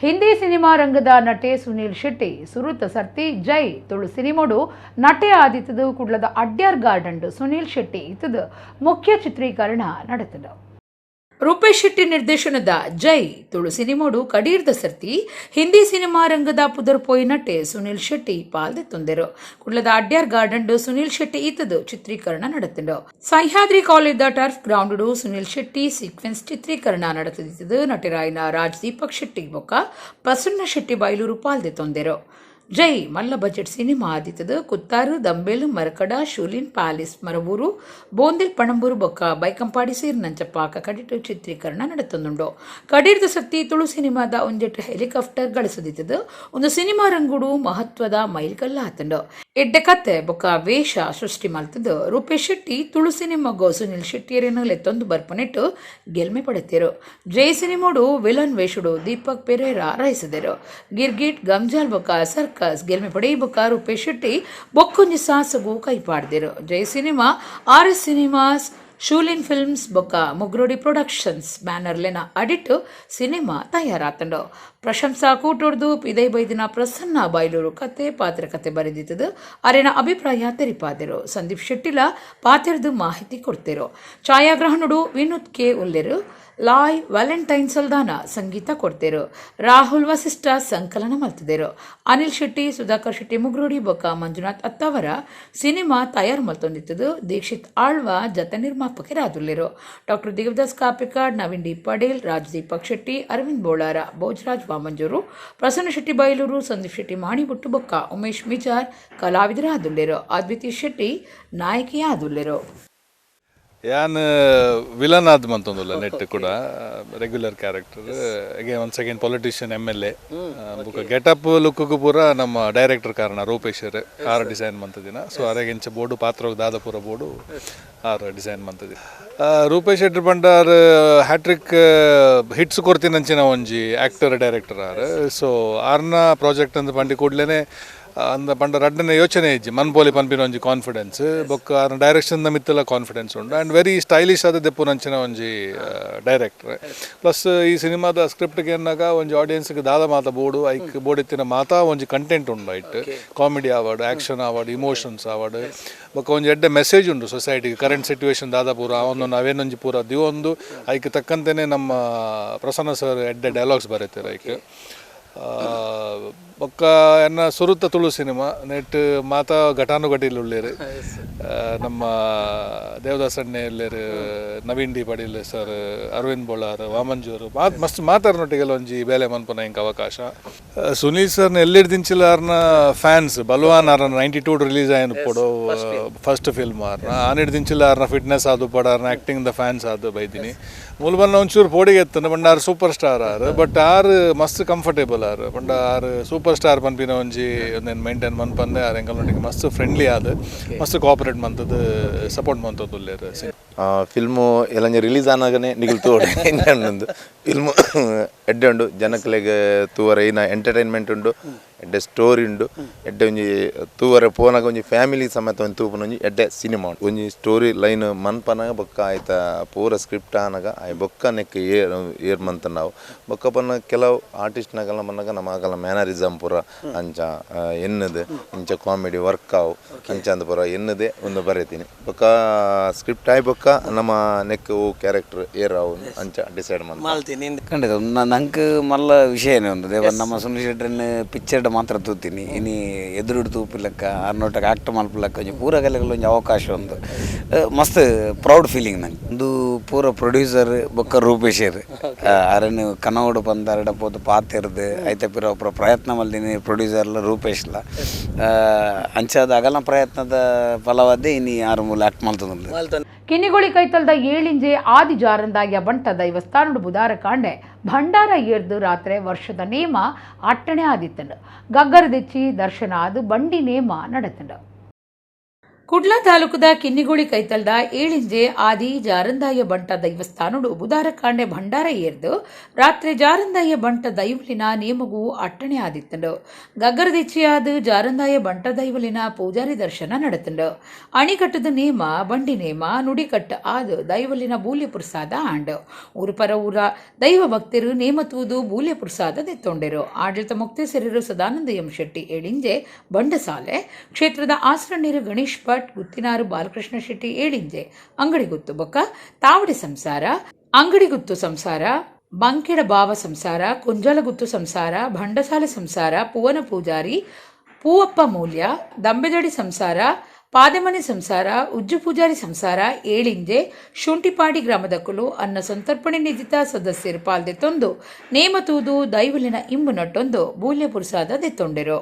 A: ಹಿಂದಿ ಸಿನಿಮಾ ರಂಗದ ನಟೆ ಸುನೀಲ್ ಶೆಟ್ಟಿ ಸುರುತ ಸರ್ತಿ ಜೈ ತುಳು ಸಿನಿಮೋಡು ನಟೆ ಆದಿತ್ತದು ಕುಡ್ಲದ ಅಡ್ಯಾರ್ ಗಾರ್ಡನ್ ಸುನೀಲ್ ಶೆಟ್ಟಿ ಇತ್ತದು ಮುಖ್ಯ ಚಿತ್ರೀಕರಣ ನಡೆತದ. ರೂಪೇಶ್ ಶೆಟ್ಟಿ ನಿರ್ದೇಶನದ ಜೈ ತುಳು ಸಿನಿಮೋಡು ಕಡೀರ್ದ ಸರ್ತಿ ಹಿಂದಿ ಸಿನಿಮಾ ರಂಗದ ಪುದರ್ಪೋಯಿ ನಟೆ ಸುನೀಲ್ ಶೆಟ್ಟಿ ಪಾಲ್ದೆ ತೊಂದರು. ಕುಡ್ಲದ ಅಡ್ಯಾರ್ ಗಾರ್ಡನ್ ಸುನೀಲ್ ಶೆಟ್ಟಿ ಈತದು ಚಿತ್ರೀಕರಣ ನಡೆತಿದ್ದು. Sahyadri college turf ground Sunil Shetty sequence ಚಿತ್ರೀಕರಣ ನಡೆತಿದ್ದು. ನಟರಾಯಿನ ರಾಜ್ ದೀಪಕ್ ಶೆಟ್ಟಿ ಬೊಕ್ಕ ಪ್ರಸನ್ನ ಶೆಟ್ಟಿ ಬೈಲೂರು ಪಾಲ್ದೆ ತೊಂದರು. ಜೈ ಮಲ್ಲ ಬಜೆಟ್ ಸಿನಿಮಾ ಆದಿತ್ತದು. ಕುತ್ತಾರು ದಂಬೇಲು ಮರಕಡ ಶೂಲಿನ್ ಪ್ಯಾಲೇಸ್ ಮರವೂರು ಬೋಂದಿಲ್ ಪಣಂಬೂರು ಬೊಕ್ಕ ಬೈಕಂಪಾಡಿ ಸೇರಿನಂಚಪ್ಪಾಕ ಕಡಿಟು ಚಿತ್ರೀಕರಣ ನಡೆತೊಂದುಂಡು. ಕಡೀರ್ದ ಸತ್ತಿ ತುಳು ಸಿನಿಮಾದ ಒಂದೆಟ್ಟು ಹೆಲಿಕಾಪ್ಟರ್ ಗಳಿಸದಿತ್ತದು. ಒಂದು ಸಿನಿಮಾ ರಂಗುಡು ಮಹತ್ವದ ಮೈಲ್ಕಲ್ಲ ಆತಂಡು. ಎಡ್ಡೆ ಕತೆ ಬೊಕ್ಕ ವೇಷ ಸೃಷ್ಟಿ ಮಾಡ್ತದ್ದು. ರೂಪೇಶ್ ಶೆಟ್ಟಿ ತುಳು ಸಿನಿಮಾಗೋ ಸುನೀಲ್ ಶೆಟ್ಟಿಯರೇನಲ್ಲೇ ತೊಂದು ಬರ್ಪನಿಟ್ಟು ಗೆಲ್ಮೆ ಪಡೆತಿರು. ಜೈ ಸಿನಿಮಾಡು ವಿಲನ್ ವೇಷುಡು ದೀಪಕ್ ಪೆರೇರಾ ರಹಿಸಿದರು. ಗಿರ್ಗಿಟ್ ಗಂಜಾಲ್ ಬೊಕ್ಕ ಸರ್ಕಸ್ ಗೆಲ್ಮೆ ಪಡೆಯಬೊಕ್ಕ ರೂಪೇಶ್ ಶೆಟ್ಟಿ ಬೊಕ್ಕೊಂಜಿ ಸಾಸಗು ಕೈಪಾಡ್ದಿರು. ಜೈ cinema RS cinemas Shoolin films ಬೊಕ್ಕ ಮುಗ್ರೋಡಿ ಪ್ರೊಡಕ್ಷನ್ಸ್ ಬ್ಯಾನರ್ಲೆನ ಅಡಿಟ್ಟು ಸಿನಿಮಾ ತಯಾರಾತಂಡು. ಪ್ರಶಂಸಾ ಕೂಟೊಡ್ದು ಪಿದೈ ಬೈದಿನ ಪ್ರಸನ್ನ ಬೈಲೂರು ಕತೆ ಪಾತ್ರಕತೆ ಬರೆದಿತ್ತದು. ಅರೆನ ಅಭಿಪ್ರಾಯ ತೆರಿಪಾದಿರು. ಸಂದೀಪ್ ಶೆಟ್ಟಿಲ ಪಾತ್ರದ್ದು ಮಾಹಿತಿ ಕೊಡ್ತಿರು. ಛಾಯಾಗ್ರಹಣುಡು ವಿನೋದ್ ಕೆ ಉಲ್ಲೆರು. ಲಾಯ್ ವ್ಯಾಲೆಂಟೈನ್ ಸಲ್ದಾನ ಸಂಗೀತ ಕೊಡ್ತಿರು. ರಾಹುಲ್ ವಸಿಷ್ಠ ಸಂಕಲನ ಮಲ್ತಿದ್ದರು. ಅನಿಲ್ ಶೆಟ್ಟಿ ಸುಧಾಕರ್ ಶೆಟ್ಟಿ ಮುಗ್ರೋಡಿ ಬೊಕ್ಕ ಮಂಜುನಾಥ್ ಅತ್ತಾವರ ಸಿನಿಮಾ ತಯಾರು ಮಲ್ತೊಂದಿತ್ತದು. ದೀಕ್ಷಿತ್ ಆಳ್ವ ಜತೆ ನಿರ್ಮಾಪಕರಾದುಲ್ಲಿರು. ಡಾಕ್ಟರ್ ದೇವದಾಸ್ ಕಾಪಿಕಾಡ್, ನವೀನ್ ಡಿ ಪಡೇಲ್, ರಾಜ್ ದೀಪಕ್ ಶೆಟ್ಟಿ, ಅರವಿಂದ್ ಬೋಳಾರ, ಭೋಜರಾಜ್ ವಾಮಂಜೂರು, ಪ್ರಸನ್ನ ಶೆಟ್ಟಿ ಬೈಲೂರು, ಸಂದೀಪ್ ಶೆಟ್ಟಿ ಮಾಣಿಬುಟ್ಟು ಬೊಕ್ಕ ಉಮೇಶ್ ಮಿಜಾರ್ ಕಲಾವಿದರಾದುಲ್ಲಿರು. ಅದ್ವಿತಿ ಶೆಟ್ಟಿ ನಾಯಕಿಯಾದುಲ್ಲಿರು.
D: ಯಾನ್ ವಿಲನ್ ಆದ್ ಮಂತೊಂದುಲ್ಲ ನೆಟ್ ಕೂಡ regular character again once again politician MLA ಬುಕ್ ಗೆಟಪ್ ಲುಕ್ಕು ಪೂರ ನಮ್ಮ ಡೈರೆಕ್ಟರ್ ಕಾರಣ ರೂಪೇಶ್ ಆರ್ ಡಿಸೈನ್ ಮಂತದಿನ ಸೊ ಅರೆಗೆಂಚ ಬೋರ್ಡು ಪಾತ್ರ ದಾದ ಪೂರ ಬೋರ್ಡು ಆರ್ ಡಿಸೈನ್ ಮಂತದಿ ರೂಪೇಶ್ ಶೆಟ್ಟಿ ಬಂಡಾರ್ ಹ್ಯಾಟ್ರಿಕ್ ಹಿಟ್ಸ್ ಕೊಡ್ತೀನಂಚಿನ ಒಂಜಿ ಆ್ಯಕ್ಟರ್ ಡೈರೆಕ್ಟರ್ ಆರ್ ಸೊ ಆರ್ನ ಪ್ರಾಜೆಕ್ಟ್ ಅಂತ ಪಂಡಿ ಕೂಡ್ಲೇನೆ ಅಂದ ಪಂಡ ರಡ್ಡನೆ ಯೋಚನೆ ಇಜ್ಜಿ ಮನ್ಪೋಲಿ ಪನ್ಪಿನ ಒಂಜಿ ಕಾನ್ಫಿಡೆನ್ಸ್ ಬೊಕ್ಕ ಆರ್ನ ಡೈರೆಕ್ಷನ್ ಮಿತ್ತಲ ಕಾನ್ಫಿಡೆನ್ಸ್ ಉಂಡು ಆ್ಯಂಡ್ ವೆರಿ ಸ್ಟೈಲಿಶ್ ಆದ ದೆಪ್ಪು ನಂಚಿನ ಒಂಜಿ ಡೈರೆಕ್ಟರ್ ಪ್ಲಸ್ ಈ ಸಿನಿಮಾದ ಸ್ಕ್ರಿಪ್ಟ್ಗೆ ಏನಾಗ ಒಂಜಿ ಆಡಿಯನ್ಸ್ಗೆ ದಾದ ಮಾತ ಬೋರ್ಡು ಐಕ್ ಬೋರ್ಡಿತ್ತಿನ ಮಾತಾ ಒಂಜಿ ಕಂಟೆಂಟ್ ಉಂಡು ಐಟ್ comedy award action award emotions award ಬೊಕ್ಕ ಒಂಜಿ ಎಡ್ಡೆ ಮೆಸೇಜ್ ಉಂಡು ಸೊಸೈಟಿಗೆ ಕರೆಂಟ್ ಸಿಚುವೇಶನ್ ದಾದ ಪೂರ ಅವನು ನಾವೇನೊಂಜಿ ಪೂರ ದಿವೊಂದು ಐಕ್ ತಕ್ಕಂತೆಯೇ ನಮ್ಮ ಪ್ರಸನ್ನ ಸರ್ ಎಡ್ಡೆ ಡೈಲಾಗ್ಸ್ ಬರೀತಾರೆ ಐಕ್ ಬೊಕ್ಕ ಎನ್ನ ಸುರುತ್ತ ತುಳು ಸಿನಿಮಾ ನೆಟ್ ಮಾತಾ ಘಟಾನುಘಟಿಲು ಉಳ್ಳೇರು ನಮ್ಮ ದೇವದಾಸ್ ಅಣ್ಣೆ ಉಳ್ಳೇರು ನವೀನ್ ಡಿ ಪಡೀಲ್ ಸರ್ ಅರವಿಂದ್ ಬೋಳಾರ್ ವಾಮಂಜೂರು ಮಸ್ತ್ ಮಾತಾಡ್ನೊಟ್ಟಿಗೆಲ್ಲ ಒಂಜಿ ಬೇಲೆ ಮನ್ಪನ ಇಂಕ ಅವಕಾಶ ಸುನೀಲ್ ಸರ್ನ ಎಲ್ಲಿಡ್ ದಿಂಚಿಲಾರ್ನ ಫ್ಯಾನ್ಸ್ ಬಲ್ವಾನ್ ಆರ್ನ 92 ರಿಲೀಸ್ ಆಯ್ನ ಪಡೋ ಫಸ್ಟ್ ಫಿಲ್ಮ್ ಆರ್ನ ಆನಿಡ್ ದಿಂಚಿಲಾರ್ನ ಫಿಟ್ನೆಸ್ ಆದು ಪಡಾರ್ನ ಆ್ಯಕ್ಟಿಂಗ್ ದ ಫ್ಯಾನ್ಸ್ ಆದು ಬೈದಿನಿ ಮೂಲಬನ್ನ ಒಂಚೂರು ಪೋಡಿಗೆ ಎತ್ತನ ಬಂಡ ಆರು ಸೂಪರ್ ಸ್ಟಾರ್ ಆರು ಬಟ್ ಆರು ಮಸ್ತ್ ಕಂಫರ್ಟೇಬಲ್ ಆರು ಬಂಡ ಆರು ಸೂಪರ್ ಸ್ಟಾರ್ ಪನ್ಪಿನ ಒಂಜಿ ಒಂದೇನು ಮೇಂಟೈನ್ ಮನ್ಪಂದೆ ಆರು ಎಂಕಲ್ನೊಟ್ಟಿಗೆ ಮಸ್ತ್ ಫ್ರೆಂಡ್ಲಿ ಆದ ಮಸ್ತ್ ಕೋಆಪರೇಟ್ ಮಂತದ್ದು ಸಪೋರ್ಟ್ ಮಂತದ್ದು ಉಳ್ಳೇರು
E: ಫಿಲ್ಮು ಎಲ್ಲ ರಿಲೀಸ್ ಆನಾಗನೇ ನಿಗಲ್ ತೋಡು ಇನ್ನೊಂದು ಫಿಲ್ಮು ಎಡ್ಡೆ ಉಂಡು ಜನಕ್ಲೆಗೆ ತೂವರೆ ಏನ ಎಂಟರ್ಟೈನ್ಮೆಂಟ್ ಉಂಡು ಎಡ್ಡೆ ಸ್ಟೋರಿ ಉಂಡು ಎಡ್ಡೆ ಒಂಜಿ ತೂವರೆ ಪೋನಾಗ ಒಂಜಿ ಫ್ಯಾಮಿಲಿ ಸಮೇತ ಒಂದು ತೂಪನ ಒಂಜಿ ಎಡ್ಡೆ ಸಿನಿಮಾ ಉಂಡು ಒಂಜಿ ಸ್ಟೋರಿ ಲೈನ್ ಮನ್ಪನಾಗ ಬೊಕ್ಕ ಆಯ್ತ ಪೂರ ಸ್ಕ್ರಿಪ್ಟ್ ಆನಾಗ ಆಯ್ ಬೊಕ್ಕ ನೆಕ್ ಏರ್ ಮಂತ ನಾವು ಬೊಕ್ಕ ಪನ್ನ ಕೆಲವು ಆರ್ಟಿಸ್ಟ್ನಾಗೆಲ್ಲ ಮನ್ನಾಗ ನಮಗೆಲ್ಲ ಮ್ಯಾನರಿಸಮ್ ಪೂರ ಅಂಚ ಎನ್ನದು ಇಂಚ ಕಾಮಿಡಿ ವರ್ಕ್ ಆವು ಅಂಚ ಅಂದ ಪೂರ ಎನ್ನದೇ ಒಂದು ಬರೀತೀನಿ ಬೊಕ್ಕ ಸ್ಕ್ರಿಪ್ಟ್ ಆಯ್ ಬೊಕ್ಕ ನಮ್ಮ ನೆಕ್ ಓ ಕ್ಯಾರೆಕ್ಟರ್ ಏರ್ ಅವು ಅಂಚ ಡಿಸೈಡ್ ಮಾಡ್ತೀನಿ
F: ಖಂಡಿತ ನಂಗೆ ಮಲ್ಲ ವಿಷಯನೇ ಒಂದು ದೇವ ನಮ್ಮ ಸುನಿಲ್ ಶೆಟ್ಟರನ್ನ ಪಿಕ್ಚರ್ಡ್ ಮಾತ್ರ ತೂತೀನಿ ಇನಿ ಎದುರುಡು ತೂಪಿಲಕ್ಕ ಆರ್ನೋಟಕ್ಕೆ ಆಕ್ಟ್ ಮಲ್ಪಲಕ್ಕ ಒಂಜಿ ಪೂರ ಕಲೆಗಳ ಒಂಜಿ ಅವಕಾಶ ಒಂದು ಮಸ್ತ್ ಪ್ರೌಡ್ ಫೀಲಿಂಗ್ ನಂಗೆ ಒಂದು ಪೂರ ಪ್ರೊಡ್ಯೂಸರ್ ಬೊಕ್ಕ ರೂಪೇಶರ್ ಅರನ್ನು ಕನೋಡು ಬಂದಾರಡ ಪೋದು ಪಾತಿರ್ದು ಐತೆ ಪಿರ ಒಬ್ಬರ ಪ್ರಯತ್ನ ಮಲ್ದಿನಿ ಪ್ರೊಡ್ಯೂಸರ್ಲ ರೂಪೇಶ್ಲ ಅಂಚಾದ ಅಗಲ ಪ್ರಯತ್ನದ ಫಲವಾದ್ದೇ ಇನಿ ಯಾರು ಮೂಲ ಆಕ್ಟ್ ಮಲ್ತದ
A: ಕಿನ್ನಿಗುಳಿ ಕೈತಲ್ದ ಏಳಿಂಜೆ ಆದಿ ಜಾರಂದಾಗ್ಯ ಬಂಟ ದೈವಸ್ಥಾನಡು ಬುಧಾರ ಕಾಂಡೆ ಭಂಡಾರ ಏರ್ದು ರಾತ್ರಿ ವರ್ಷದ ನೇಮ ಅಟ್ಟಣೆ ಆದಿತ್ತಂಡು ಗಗ್ಗರ ದೆಚ್ಚಿ ದರ್ಶನ ಆದು ಬಂಡಿ ನೇಮ ನಡೆತಂಡು ಕುಡ್ಲ ತಾಲೂಕದ ಕಿನ್ನಿಗುಳಿ ಕೈತಲ್ದ ಏಳಿಂಜೆ ಆದಿ ಜಾರಂದಾಯ ಬಂಟ ದೈವಸ್ಥಾನಡು ಬುಧಾರ ಕಾಂಡೆ ಭಂಡಾರ ಏರ್ದು ರಾತ್ರಿ ಜಾರಂದಾಯ ಬಂಟ ದೈವಲಿನ ನೇಮಗೂ ಅಟ್ಟಣೆ ಆದಿತ್ತಂಡು ಗಗ್ಗರ ದೆಚ್ಚಿಯಾದ ಜಾರಂದಾಯ ಬಂಟ ದೈವಲಿನ ಪೂಜಾರಿ ದರ್ಶನ ನಡೆತಂಡು ಅಣಿಕಟ್ಟದ ನೇಮ ಬಂಡಿ ನೇಮ ನುಡಿಕಟ್ಟ ಆದು ದೈವಲಿನ ಬೂಲ್ಯ ಪ್ರಸಾದ ಆಂಡು ಊರುಪರ ಊರ ದೈವ ಭಕ್ತರು ನೇಮ ತೂದು ಬೂಲ್ಯ ಪ್ರಸಾದ ದೆತ್ತೊಂಡೆರು ಆಡಳಿತ ಮುಕ್ತೇಸರರು ಸದಾನಂದ ಎಂ ಶೆಟ್ಟಿ ಏಳಿಂಜೆ ಬಂಡಸಾಲೆ ಕ್ಷೇತ್ರದ ಆಸರಣ್ಯರು ಗಣೇಶ್ ಭಟ್ ಗುತ್ತಿನಾರು ಬಾಲಕೃಷ್ಣ ಶೆಟ್ಟಿ ಏಳಿಂಜೆ ಅಂಗಡಿ ಗುತ್ತು ಬೊಕ್ಕ ತಾವಡಿ ಸಂಸಾರ ಅಂಗಡಿ ಗುತ್ತು ಸಂಸಾರ ಬಂಕೆಡ ಭಾವ ಸಂಸಾರ ಕುಂಜಲಗುತ್ತು ಸಂಸಾರ ಭಂಡಸಾಲೆ ಸಂಸಾರ ಪೂವನ ಪೂಜಾರಿ ಪೂವಪ್ಪ ಮೂಲ್ಯ ದಂಬೆದಡಿ ಸಂಸಾರ ಪಾದೆಮನೆ ಸಂಸಾರ ಉಜ್ಜು ಪೂಜಾರಿ ಸಂಸಾರ ಏಳಿಂಜೆ ಶುಂಠಿಪಾಡಿ ಗ್ರಾಮದಕ್ಕಲು ಅನ್ನ ಸಂತರ್ಪಣೆ ನಿಧಿತ ಸದಸ್ಯರು ಪಾಲ್ದೆತ್ತೊಂದು ನೇಮ ತೂದು ದೈವಲಿನ ಇಂಬು ನಟ್ಟೊಂದು ಬೂಲ್ಯ ಪುರಸಾದ ದೆತ್ತೊಂಡೆರು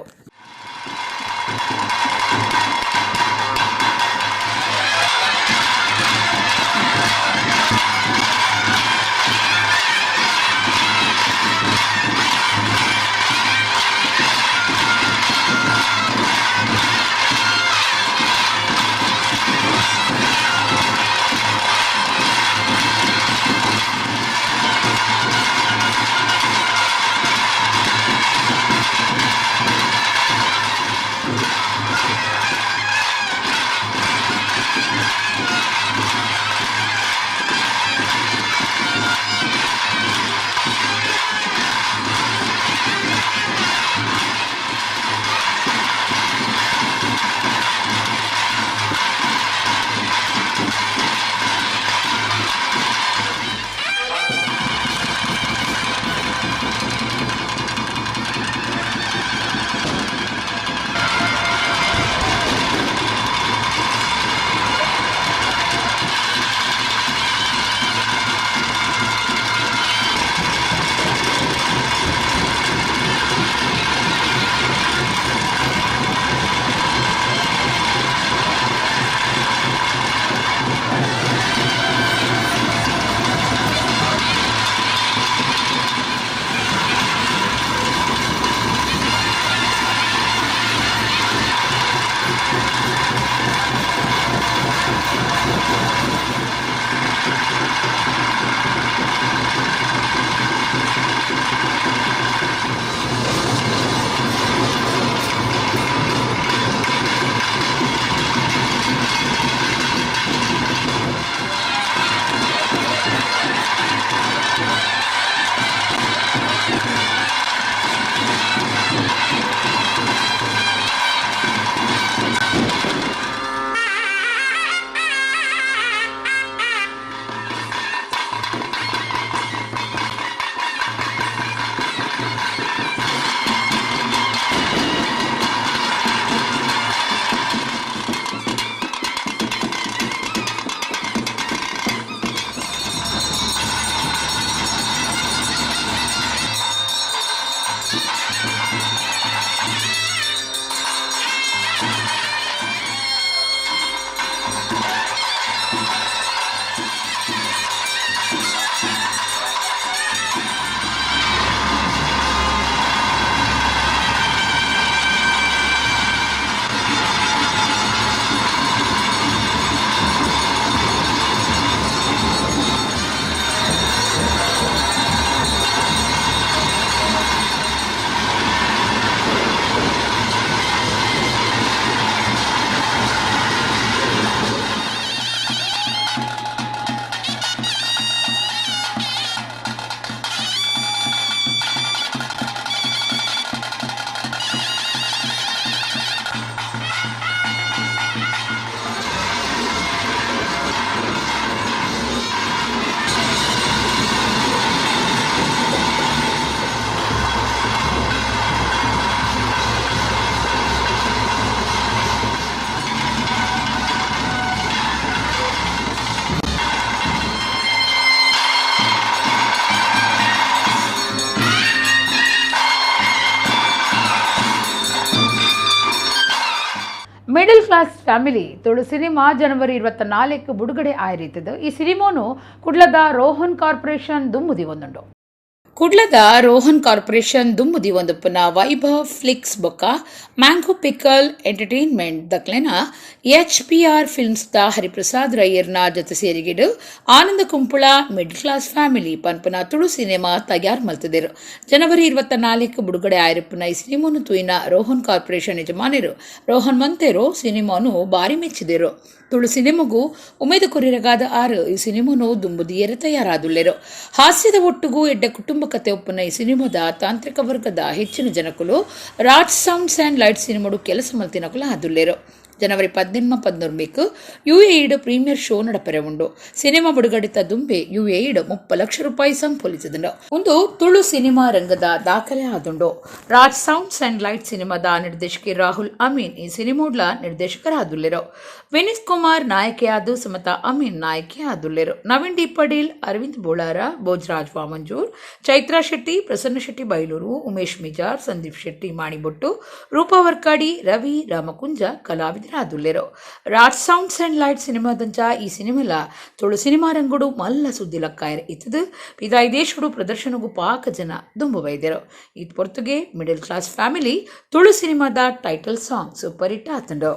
A: ಕ್ಲಾಸ್ ಫ್ಯಾಮಿಲಿ ತುಳು ಸಿನಿಮಾ ಜನವರಿ 24 ಬಿಡುಗಡೆ ಆಯಿರಿತದು. ಈ ಸಿನಿಮಾನು ಕುಡ್ಲದ ರೋಹನ್ ಕಾರ್ಪೊರೇಷನ್ ದುಮ್ಮುದಿ ಒಂದುಂಡು. ಕುಡ್ಲದ ರೋಹನ್ ಕಾರ್ಪೊರೇಷನ್ ದುಮ್ಮುದಿ ಒಂದುಪ್ಪನ ವೈಭವ್ ಫ್ಲಿಕ್ಸ್ ಬೊಕ್ಕ ಮ್ಯಾಂಗೋ ಪಿಕಲ್ ಎಂಟರ್ಟೈನ್ಮೆಂಟ್ ದಕ್ಲೆನ HPR ಫಿಲ್ಮ್ಸ್ ದ ಹರಿಪ್ರಸಾದ್ ರಯ್ಯರ್ನ ಜೊತೆ ಸೇರಿಗಿಡು Ananda Kumpula middle class family ಪನ್ಪನ ತುಳು ಸಿನಿಮಾ ತಯಾರು ಮಲ್ತಿದರು. ಜನವರಿ 24 ಬಿಡುಗಡೆ ಆಯಿರಪ್ಪನ ಈ ಸಿನಿಮಾನು ತೂಯಿನ ರೋಹನ್ ಕಾರ್ಪೊರೇಷನ್ ಯಜಮಾನರು ರೋಹನ್ ಮಂತೇರೋ ಸಿನಿಮಾನು ಬಾರಿ ಮೆಚ್ಚಿದರು. ತುಳು ಸಿನಿಮಾಗೂ ಉಮೇದು ಕೊರಿರಗಾದ ಆರು ಈ ಸಿನಿಮಾನು ದುಂಬುದಿಯರ ತಯಾರಾದುಲ್ಲೆರು. ಹಾಸ್ಯದ ಒಟ್ಟುಗೂ ಎಡ್ಡ ಕುಟುಂಬ ಕತೆ ಒಪ್ಪನ ಈ ಸಿನಿಮಾದ ತಾಂತ್ರಿಕ ವರ್ಗದ ಹೆಚ್ಚಿನ ಜನಕುಲು ರಾಜ್ ಸೌಂಡ್ಸ್ ಆ್ಯಂಡ್ ಲೈಟ್ ಸಿನಿಮಾಡು ಕೆಲಸ ಮಲ್ತಿನಕುಲು ಆದುಲ್ಲೆರು. ಜನವರಿ 17 UAE ಪ್ರೀಮಿಯರ್ ಶೋ ನಡಪರೆ ಉಂಡು. ಸಿನಿಮಾ ಬಿಡುಗಡೆತ ದುಂಬೆ UAE 30 ಲಕ್ಷ ರೂಪಾಯಿ ಸಂಪೊಲಿಸಿದಂಡು. ಒಂದು ತುಳು ಸಿನಿಮಾ ರಂಗದ ದಾಖಲೆ ಆದುಂಡು. ರಾಜ್ ಸೌಂಡ್ಸ್ ಆ್ಯಂಡ್ ಲೈಟ್ ಸಿನಿಮಾದ ನಿರ್ದೇಶಕಿ ರಾಹುಲ್ ಅಮೀನ್ ಈ ಸಿನಿಮಾಡ್ಲ ನಿರ್ದೇಶಕರಾದುಲ್ಲೆರು. ವಿನೀತ್ ಕುಮಾರ್ ನಾಯಕಿಯಾದು ಸಮತಾ ಅಮೀನ್ ನಾಯಕಿ ಆದುಲ್ಲೆರು. ನವೀನ್ ಡಿ ಪಡೀಲ್, ಅರವಿಂದ್ ಬೋಳಾರ, ಭೋಜರಾಜ್ ವಾಮಂಜೂರ್, ಚೈತ್ರಾ ಶೆಟ್ಟಿ, ಪ್ರಸನ್ನ ಶೆಟ್ಟಿ ಬೈಲೂರು, ಉಮೇಶ್ ಮಿಜಾರ್, ಸಂದೀಪ್ ಶೆಟ್ಟಿ ಮಾಣಿಬೊಟ್ಟು, ರೂಪಾ ವರ್ಕಾಡಿ, ರವಿ ರಾಮಕುಂಜ ಕಲಾವಿದರಾದುಲ್ಲೆರು. ರಾಜ್ ಸೌಂಡ್ಸ್ ಆ್ಯಂಡ್ ಲೈಟ್ ಸಿನಿಮಾದಂಚ ಈ ಸಿನಿಮಾಲ ತುಳು ಸಿನಿಮಾ ರಂಗುಡು ಮಲ್ಲ ಸುದ್ದಿ ಲಕ್ಕಾಯರ್ ಇತ್ತದು ಪಿದಾಯಿ ದೇಶಡು ಪ್ರದರ್ಶನಗೂ ಪಾಕ ಜನ ದುಂಬು ಬೈದರು. ಇದು ಪೊರ್ತುಗೆ ಮಿಡಲ್ ಕ್ಲಾಸ್ ಫ್ಯಾಮಿಲಿ ತುಳು ಸಿನಿಮಾದ ಟೈಟಲ್ ಸಾಂಗ್ ಸೂಪರ್ ಹಿಟ್ ಆತಂಡು.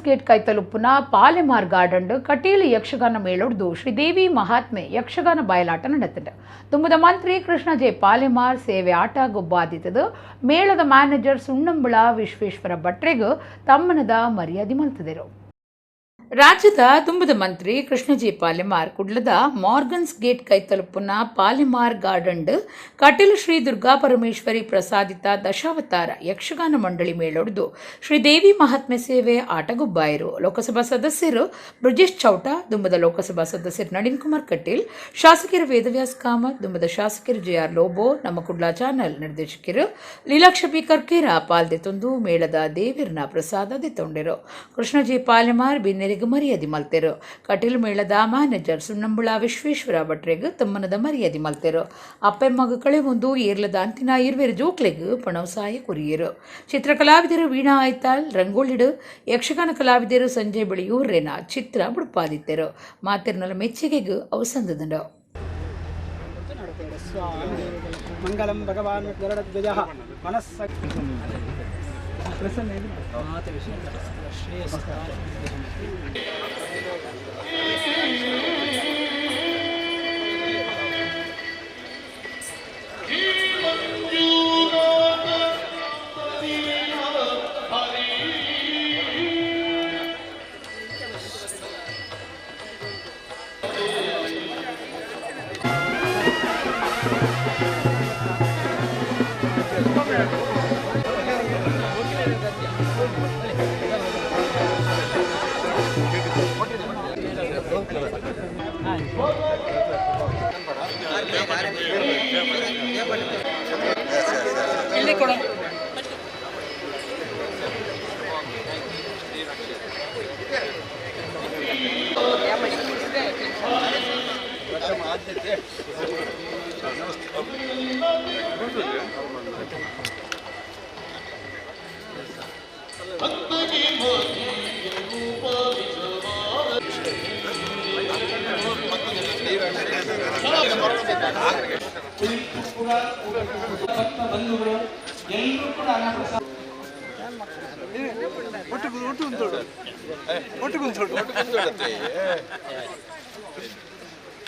A: ಗೇಟ್ ಕೈತಲುಪ್ಪುನ ಪಾಲೆಮಾರ್ ಗಾರ್ಡನ್ ಕಟೀಲು ಯಕ್ಷಗಾನ ಮೇಳೊಡ್ದು ಶ್ರೀದೇವಿ ಮಹಾತ್ಮೆ ಯಕ್ಷಗಾನ ಬಯಲಾಟ ನಡೆತಂಡ. ತುಂಬದ ಮಂತ್ರಿ ಕೃಷ್ಣ ಜೆ ಪಾಲೆಮಾರ್ ಸೇವೆ ಆಟ ಗೊಬ್ಬಾದಿತದು. ಮೇಳದ ಮ್ಯಾನೇಜರ್ ಸುಣ್ಣಂಬಳ ವಿಶ್ವೇಶ್ವರ ಭಟ್ರೆಗೂ ತಮ್ಮನದ ಮರ್ಯಾದೆ ಮಲ್ತದರು. ರಾಜ್ಯದ ತುಂಬದ ಮಂತ್ರಿ ಕೃಷ್ಣಜಿ ಪಾಲೆಮಾರ್ ಕುಡ್ಲದ ಮಾರ್ಗನ್ಸ್ ಗೇಟ್ ಕೈತಲುಪ್ಪುನ ಪಾಲೆಮಾರ್ ಗಾರ್ಡನ್ ಕಟೀಲು ಶ್ರೀ ದುರ್ಗಾ ಪರಮೇಶ್ವರಿ ಪ್ರಸಾದಿತ ದಶಾವತಾರ ಯಕ್ಷಗಾನ ಮಂಡಳಿ ಮೇಳೊಡ್ದು ಶ್ರೀದೇವಿ ಮಹಾತ್ಮೆ ಸೇವೆ ಆಟಗೊಬ್ಬಾಯರು. ಲೋಕಸಭಾ ಸದಸ್ಯರು ಬ್ರಿಜೇಶ್ ಚೌಟ, ದುಂಬದ ಲೋಕಸಭಾ ಸದಸ್ಯರು ನಳಿನ್ ಕುಮಾರ್ ಕಟೀಲ್, ಶಾಸಕರು ವೇದವ್ಯಾಸ್ ಕಾಮತ್, ದುಂಬದ ಶಾಸಕರು JR ಲೋಬೋ, ನಮ್ಮ ಕುಡ್ಲಾ ಚಾನಲ್ ನಿರ್ದೇಶಕರು ಲೀಲಾಕ್ಷಪಿ ಕರ್ಕೇರ ಪಾಲ್ದೆ ತಂದು ಮೇಳದ ದೇವಿರನ ಪ್ರಸಾದ ದೆತ್ತೊಂಡೆರು. ಕೃಷ್ಣಜಿ ಪಾಲೆಮಾರ್ ಬಿನ್ನೆರಿಗೆ ಮರ್ಯಾದೆ ಮಲ್ತೆರು. ಕಟೀಲು ಮೇಳದ ಮ್ಯಾನೇಜರ್ ಸುಣ್ಣಂಬುಳ ವಿಶ್ವೇಶ್ವರ ಭಟ್ರೆಗ್ ತಮ್ಮನದ ಮರ್ಯಾದೆ ಮಲ್ತೆರು. ಅಪ್ಪೆಮ್ಮಗ ಕಳೆ ಒಂದು ಏರ್ಲದ ಅಂತಿನ ಇರ್ವೇರು ಜೋಕ್ಲೆಗ್ ಪಣವಸಾಯ ಕೊರಿಯರು. ಚಿತ್ರಕಲಾವಿದರು ವೀಣಾ ಐತಾಳ್, ರಂಗೋಳಿಡು, ಯಕ್ಷಗಾನ ಕಲಾವಿದರು ಸಂಜಯ್ ಬೆಳೆಯೂರ್ರೇನ ಚಿತ್ರ ಬುಡುಪಾದಿತ್ತೆರು. ಮಾತಿರ್ನಲ ಮೆಚ್ಚುಗೆಗೂ ಅವಸಂದದಂಡು.
G: ಮಂಗಲಂ ಭಗವಾನ್ ಗರುಡಧ್ವಜಃ ಮನಸ್ಸ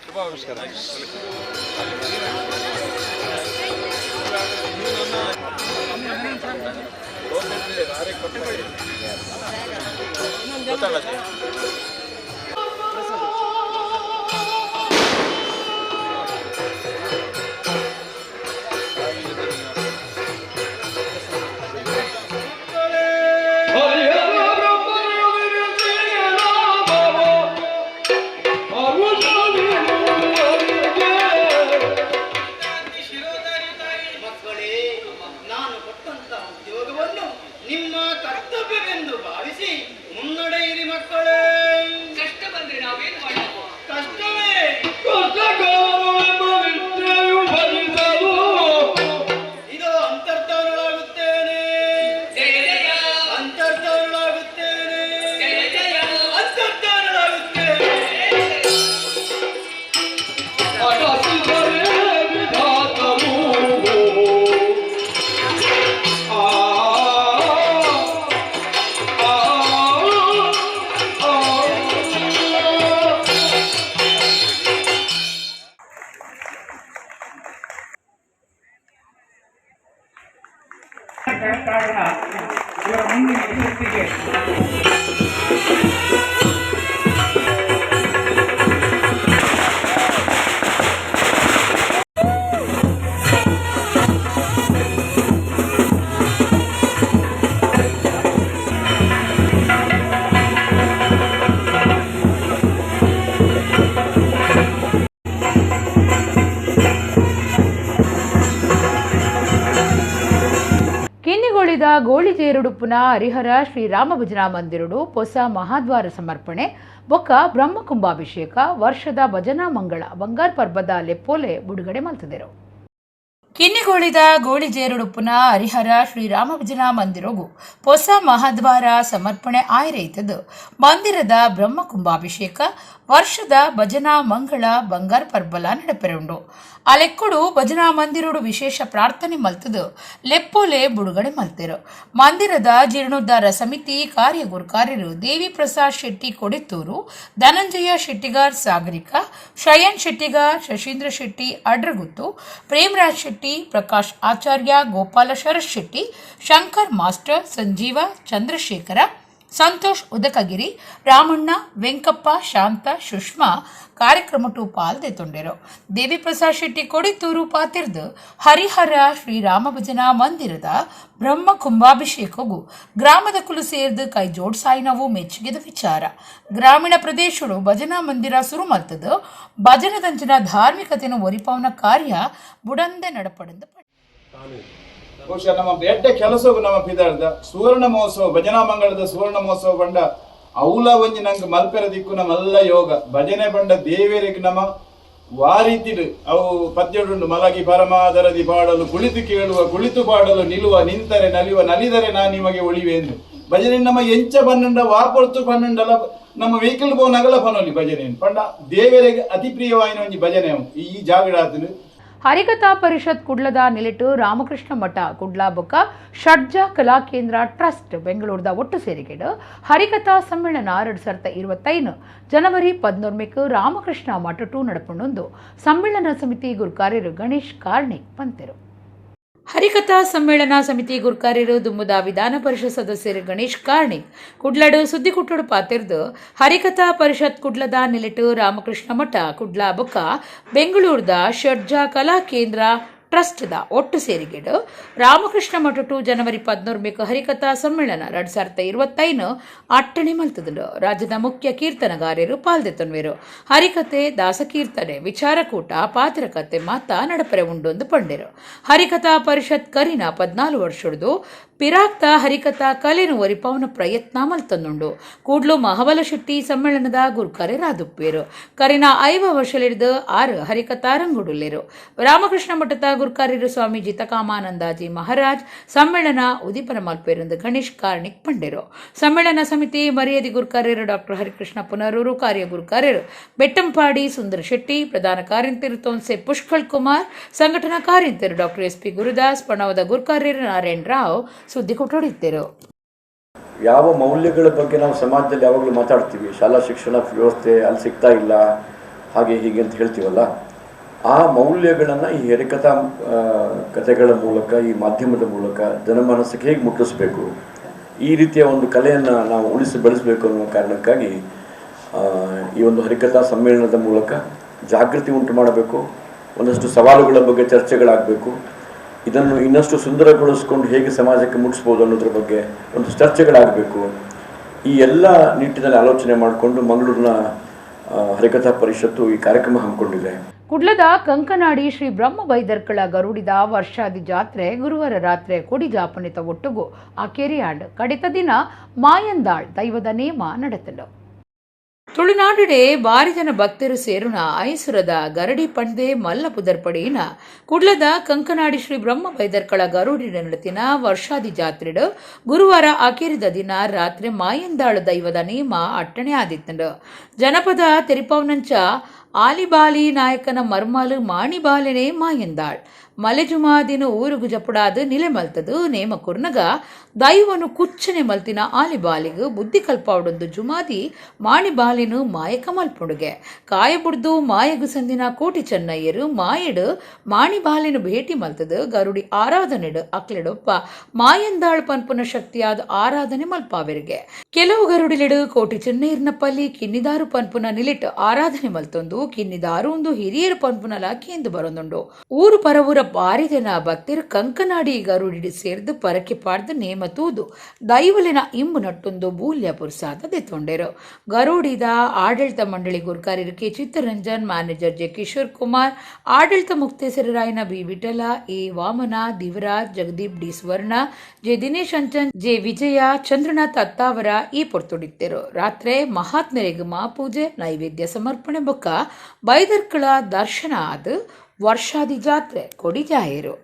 D: ಶುಭ ನಮಸ್ಕಾರ.
A: ಕಿನ್ನಿಗೊಳಿದ ಗೋಳಿಜೇರುಡುಪ್ಪುನ ಹರಿಹರ ಶ್ರೀರಾಮ ಭಜನಾ ಮಂದಿರುಡು ಹೊಸ ಮಹಾದ್ವಾರ ಸಮರ್ಪಣೆ ಬೊಕ್ಕ ಬ್ರಹ್ಮಕುಂಭಾಭಿಷೇಕ ವರ್ಷದ ಭಜನಾ ಮಂಗಳ ಬಂಗಾರ ಪರ್ಬದ ಲೆಪ್ಪೋಲೆ ಬಿಡುಗಡೆ ಮಲ್ತಿದರು. ಕಿನ್ನಿಗೊಳಿದ ಗೋಳಿಜೇರುಡುಪ್ಪುನ ಹರಿಹರ ಶ್ರೀರಾಮ ಭಜನಾ ಮಂದಿರಗು ಹೊಸ ಮಹಾದ್ವಾರ ಸಮರ್ಪಣೆ ಆಯ್ರೈತದು ಮಂದಿರದ ಬ್ರಹ್ಮಕುಂಭಾಭಿಷೇಕ ವರ್ಷದ ಭಜನಾ ಮಂಗಳ ಬಂಗಾರ ಪರ್ಬಲ ನಡೆಪೆರುಂಡು. ಆ ಲೆಕ್ಕುಡು ಭಜನಾ ಮಂದಿರುಡು ವಿಶೇಷ ಪ್ರಾರ್ಥನೆ ಮಲ್ತದು ಲೆಪ್ಪೋಲೆ ಬಿಡುಗಡೆ ಮಲ್ತೆರು. ಮಂದಿರದ ಜೀರ್ಣೋದ್ಧಾರ ಸಮಿತಿ ಕಾರ್ಯಗುರ್ಕಾರ್ಯರು ದೇವಿ ಪ್ರಸಾದ್ ಶೆಟ್ಟಿ ಕೊಡೆತ್ತೂರು, ಧನಂಜಯ ಶೆಟ್ಟಿಗಾರ್ ಸಾಗರಿಕ, ಶಯನ್ ಶೆಟ್ಟಿಗಾರ್, ಶಶೀಂದ್ರ ಶೆಟ್ಟಿ ಅಡ್ರಗುತ್ತು, ಪ್ರೇಮರಾಜ್ ಶೆಟ್ಟಿ, ಪ್ರಕಾಶ್ ಆಚಾರ್ಯ, ಗೋಪಾಲ ಶರತ್ ಶೆಟ್ಟಿ, ಶಂಕರ್ ಮಾಸ್ಟರ್, ಸಂಜೀವ, ಚಂದ್ರಶೇಖರ, ಸಂತೋಷ್ ಉದಕಗಿರಿ, ರಾಮಣ್ಣ, ವೆಂಕಪ್ಪ, ಶಾಂತ, ಸುಷ್ಮಾ ಕಾರ್ಯಕ್ರಮಟು ಪಾಲ್ದೆತೊಂಡೆರು. ದೇವಿ ಪ್ರಸಾದ್ ಶೆಟ್ಟಿ ಕೊಡಿತೂರು ಪಾತಿರ್ದು ಹರಿಹರ ಶ್ರೀರಾಮ ಭಜನಾ ಮಂದಿರದ ಬ್ರಹ್ಮ ಕುಂಭಾಭಿಷೇಕವು ಗ್ರಾಮದ ಕುಲು ಸೇರ್ದು ಕೈ ಜೋಡ್ಸಾಯಿನವು ಮೆಚ್ಚುಗೆದ ವಿಚಾರ. ಗ್ರಾಮೀಣ ಪ್ರದೇಶಗಳು ಭಜನಾ ಮಂದಿರ ಸುರು ಮಲ್ತದು ಭಜನದಂಚಿನ ಧಾರ್ಮಿಕತೆಯನ್ನು ಒರಿಪವನ ಕಾರ್ಯ ಬುಡಂದೆ ನಡಪಡೆದು.
H: ಬಹುಶಃ ನಮ್ಮ ಬೆಡ್ಡೆ ಕೆಲಸವು ನಮ್ಮ ಪಿದಾರ್ದ ಸುವರ್ಣ ಮಹೋತ್ಸವ ಭಜನಾ ಮಂಗಳದ ಸುವರ್ಣ ಮಹೋತ್ಸವ ಬಂಡ ಅವಲ ಒಂಜಿ ನಂಗೆ ಮಲ್ಪೆರ ದಿಕ್ಕು ನಮ್ಮೆಲ್ಲ ಯೋಗ ಭಜನೆ ಬಂಡ ದೇವೇರಿಗೆ ನಮ್ಮ ವಾರೀತಿಡು ಅವು ಪದ್ಯಡುಂಡು ಮಲಗಿ ಪರಮಾದರದಿ ಪಾಡಲು ಕುಳಿತು ಕೇಳುವ ಕುಳಿತು ಪಾಡಲು ನಿಲ್ಲುವ ನಿಂತರೆ ನಲಿಯುವ ನಲಿದರೆ ನಾ ನಿಮಗೆ ಒಳಿವೆ ಎಂದು ಭಜನೆ ನಮ್ಮ ಎಂಚ ಪನ್ನಂಡ ವಾಪೊರ್ತು ಪನ್ನಂಡಲ ನಮ್ಮ ವೆಹಿಕಲ್ ಪೋ ನಗಲ ಪನೋಲಿ ಭಜನೆ ಪಂಡ ದೇವರಿಗೆ ಅತಿ ಪ್ರಿಯವಾಯಿನ ಒಂಜಿ ಭಜನೆ ಈ ಜಾಗಡಾತನು.
A: ಹರಿಕಥಾ ಪರಿಷತ್ ಕುಡ್ಲದ ನಿಲಿಟು ರಾಮಕೃಷ್ಣ ಮಠ ಕುಡ್ಲ ಬೊಕ್ಕ ಷಡ್ಜ ಕಲಾ ಕೇಂದ್ರ ಟ್ರಸ್ಟ್ ಬೆಂಗಳೂರದ ಒಟ್ಟು ಸೇರಿಕೆಡು ಹರಿಕಥಾ ಸಮ್ಮೇಳನ 2025 ಜನವರಿ 11 ರಾಮಕೃಷ್ಣ ಮಠ ಟು ನಡಪುಂಡು ಸಮ್ಮೇಳನ ಸಮಿತಿ ಗುರುಕಾರ್ಯರು ಗಣೇಶ್ ಕಾರ್ಣಿಕ್ ಪಂತೆರು. ಹರಿಕಥಾ ಸಮ್ಮೇಳನ ಸಮಿತಿ ಗುರುಕಾರ್ಯರು ದುಮ್ಮದ ವಿಧಾನ ಪರಿಷತ್ ಸದಸ್ಯರು ಗಣೇಶ್ ಕಾರ್ಣಿಕ್ ಕುಡ್ಲಡು ಸುದ್ದಿ ಕುಟ್ಟಡು ಪಾತಿರ್ದು ಹರಿಕಥಾ ಪರಿಷತ್ ಕುಡ್ಲದ ನಿಲಿಟು ರಾಮಕೃಷ್ಣ ಮಠ ಕುಡ್ಲ ಬೊಕ್ಕ ಬೆಂಗಳೂರದ ಷಡ್ಜ ಕಲಾ ಕೇಂದ್ರ ಟ್ರಸ್ಟ್ದ ಒಟ್ಟು ಸೇರಿಗೆಡು ರಾಮಕೃಷ್ಣ ಮಠ ಟು ಜನವರಿ 11 ಹರಿಕಥಾ ಸಮ್ಮೇಳನ 2025 ಅಟ್ಟಣೆ ಮಲ್ತದಲು. ರಾಜ್ಯದ ಮುಖ್ಯ ಕೀರ್ತನಗಾರರು ಪಾಲ್ದೆತೊನ್ವೆರು. ಹರಿಕಥೆ, ದಾಸಕೀರ್ತನೆ, ವಿಚಾರಕೂಟ, ಪಾತ್ರಕತೆ ಮಾತ ನಡಪರೆ ಉಂಡೊಂದು ಪಂಡೆರು. ಹರಿಕಥಾ ಪರಿಷತ್ ಕರಿನ 14 ವರ್ಷದ್ದು ಪಿರಾಕ್ತ ಹರಿಕಥಾ ಕಲೆನು ಒರಿಪವನ ಪ್ರಯತ್ನ ಮಲ್ತೊಂದುಂಡು. ಕೂಡ್ಲು ಮಹಬಲ ಶೆಟ್ಟಿ ಸಮ್ಮೇಳನದ ಗುರುಕರೆ ರಾದುಪ್ಪೇರು. ಕರಿನ 5 ವರ್ಷಲಿಡ್ದು 6 ಹರಿಕಥಾ ರಂಗುಡುಲ್ಲೆರು. ರಾಮಕೃಷ್ಣ ಮಠದ ಗುರುಕಾರ್ಯರು ಸ್ವಾಮೀಜಿ ತಕಾಮಾನಂದಾಜಿ ಮಹಾರಾಜ್ ಸಮ್ಮೇಳನ ಉದೀಪನ ಮಲ್ಪೇರೆಂದು ಗಣೇಶ್ ಕಾರ್ಣಿಕ್ ಪಂಡೆರು. ಸಮ್ಮೇಳನ ಸಮಿತಿ ಮರ್ಯಾದಿ ಗುರುಕಾರ್ಯರು ಡಾಕ್ಟರ್ ಹರಿಕೃಷ್ಣ ಪುನರೂರು, ಕಾರ್ಯ ಗುರುಕಾರ್ಯರು ಬೆಟ್ಟಂಪಾಡಿ ಸುಂದರ ಶೆಟ್ಟಿ, ಪ್ರಧಾನ ಕಾರ್ಯಂತರು ತೋನ್ಸೆ ಪುಷ್ಕಳ್ ಕುಮಾರ್, ಸಂಘಟನಾ ಕಾರ್ಯಂತರು ಡಾಕ್ಟರ್ SP ಗುರುದಾಸ್, ಪ್ರಣವದ ಗುರುಕಾರ್ಯರು ನಾರಾಯಣ್ ರಾವ್ ಸುದ್ದಿ ಕೊಟ್ಟೊಡಿದ್ದರು.
I: ಯಾವ ಮೌಲ್ಯಗಳ ಬಗ್ಗೆ ನಾವು ಸಮಾಜದಲ್ಲಿ ಯಾವಾಗಲೂ ಮಾತಾಡ್ತೀವಿ, ಶಾಲಾ ಶಿಕ್ಷಣ ವ್ಯವಸ್ಥೆ ಅಲ್ಲಿ ಸಿಗ್ತಾ ಇಲ್ಲ ಹಾಗೆ ಹೀಗೆ ಅಂತ ಹೇಳ್ತೀವಲ್ಲ, ಆ ಮೌಲ್ಯಗಳನ್ನು ಈ ಹರಿಕಥಾ ಕಥೆಗಳ ಮೂಲಕ, ಈ ಮಾಧ್ಯಮದ ಮೂಲಕ ಜನಮಾನಸಕ್ಕೆ ಹೇಗೆ ಮುಟ್ಟಿಸ್ಬೇಕು, ಈ ರೀತಿಯ ಒಂದು ಕಲೆಯನ್ನು ನಾವು ಬೆಳೆಸಬೇಕು ಅನ್ನೋ ಕಾರಣಕ್ಕಾಗಿ ಈ ಒಂದು ಹರಿಕಥಾ ಸಮ್ಮೇಳನದ ಮೂಲಕ ಜಾಗೃತಿ ಉಂಟು ಮಾಡಬೇಕು. ಒಂದಷ್ಟು ಸವಾಲುಗಳ ಬಗ್ಗೆ ಚರ್ಚೆಗಳಾಗಬೇಕು. ಇದನ್ನು ಇನ್ನಷ್ಟು ಸುಂದರಗೊಳಿಸ್ಕೊಂಡು ಹೇಗೆ ಸಮಾಜಕ್ಕೆ ಮುಟ್ಟಿಸ್ಬೋದು ಅನ್ನೋದ್ರ ಬಗ್ಗೆ ಒಂದು ಚರ್ಚೆಗಳಾಗಬೇಕು. ಈ ಎಲ್ಲ ನಿಟ್ಟಿನಲ್ಲಿ ಆಲೋಚನೆ ಮಾಡಿಕೊಂಡು ಮಂಗಳೂರಿನ ಹರಿಕಥಾ ಪರಿಷತ್ತು ಈ ಕಾರ್ಯಕ್ರಮ ಹಮ್ಮಿಕೊಂಡಿದೆ.
A: ಕುಡ್ಲದ ಕಂಕನಾಡಿ ಶ್ರೀ ಬ್ರಹ್ಮ ಬೈದರ್ಕಳ ಗರುಡಿದ ವರ್ಷಾದಿ ಜಾತ್ರೆ ಗುರುವಾರ ರಾತ್ರಿ ಕೊಡಿ ಜಾಪನಿತ ಒಟ್ಟುಗು ಆ ಕೆರಿಯಾಂಡ್ ಕಡಿತ ದಿನ ಮಾಯಂದಾಳ್ ದೈವದ ನೇಮ ನಡೆತಲು. ತುಳುನಾಡುಡೆ ಬಾರಿ ಜನ ಭಕ್ತರು ಸೇರುನ ಐಸುರದ ಗರಡಿ ಪಂಡೆ ಮಲ್ಲ ಪುದರ್ಪಡಿನ ಕುಡ್ಲದ ಕಂಕನಾಡಿ ಶ್ರೀ ಬ್ರಹ್ಮ ಬೈದರ್ಕಳ ಗರುಡಿನ ನಡತಿನ ವರ್ಷಾದಿ ಜಾತ್ರೆಡು ಗುರುವಾರ ಆಕೇರಿದ ದಿನ ರಾತ್ರಿ ಮಾಯಂದಾಳು ದೈವದ ನೇಮ ಅಟ್ಟಣೆ ಆದಿತ್ತಂಡು. ಜನಪದ ತೆರಿಪವನಂಚ ಆಲಿಬಾಲಿ ನಾಯಕನ ಮರ್ಮಾಲು ಮಾಣಿಬಾಲೆನೆ ಮಾಯಂದಾಳ್ ಮಲೆಜುಮಾದಿನ ಊರುಗು ಜಪುಡಾದು ನಿಲೆ ಮಲ್ತದು ನೇಮ ಕುರ್ನಗ ದೈವನು ಕುಚ್ಚನೆ ಮಲ್ತಿನ ಆಲಿಬಾಲಿಗು ಬುದ್ಧಿ ಕಲ್ಪಾವಡೊಂದು ಜುಮಾದಿ ಮಾಣಿಬಾಲಿನು ಮಾಯಕ ಮಲ್ಪುಡುಗೆ ಕಾಯಬುಡ್ದು ಮಾಯಗು ಸಂದಿನ ಕೋಟಿ ಚೆನ್ನಯ್ಯರು ಮಾಯಡು ಮಾಣಿಬಾಲಿನು ಭೇಟಿ ಮಲ್ತದು ಗರುಡಿ ಆರಾಧನೆಡು ಅಕ್ಲೆಡೊಪ್ಪ ಮಾಯಂದಾಳ್ ಪನ್ಪುನ ಶಕ್ತಿಯಾದ ಆರಾಧನೆ ಮಲ್ಪಾವೆರಿಗೆ ಕೆಲವು ಗರುಡಿಲೆಡು ಕೋಟಿ ಚೆನ್ನಯ್ಯರ್ನ ಪಲ್ಲಿ ಕಿನ್ನಿದಾರು ಪನ್ಪುನ ನಿಲಿಟ್ ಆರಾಧನೆ ಮಲ್ತೊಂದು ಕಿನ್ನಿದಾರು ಒಂದು ಹಿರಿಯರು ಪನ್ಪುನಲ ಕೇಂದು ಬರೊಂದುಂಡು ಊರು ಪರವೂರ ಬಾರಿ ಜನ ಭಕ್ತರು ಕಂಕನಾಡಿ ಗರುಡಿ ಸೇರ್ದು ಪರಕೆ ಪಾಡ್ದು ನೇಮ ತೂದು ದೈವಲಿನ ಇಂಬು ನಟ್ಟೊಂದು ಬೂಲ್ಯ ಪುರ್ಸಾದ ದೆತ್ತೊಂಡೆರು. ಗರುಡಿದ ಆಡಳಿತ ಮಂಡಳಿ ಗುರ್ಕಾರ್ಯರು K Chittaranjan, manager J Kishore Kumar, ಆಡಳಿತ ಮುಕ್ತೇಸರರಾಯನ B Vittala, A Vamana, Divaraj, Jagadeep D Swarna, J Dinesh Anchan, J Vijaya, Chandranath Attavar ಈ ಪೊರ್ತೊಡಿತ್ತರು. ರಾತ್ರಿ ಮಹಾತ್ಮರಿಗೆ ಮಹಾಪೂಜೆ ನೈವೇದ್ಯ ಸಮರ್ಪಣೆ ಬೊಕ್ಕ ಬೈದರ್ಕಳ ದರ್ಶನ ಆದ ವರ್ಷಾದಿ ಜಾತ್ರೆ ಕೊಡಿ ಜಾಯರು.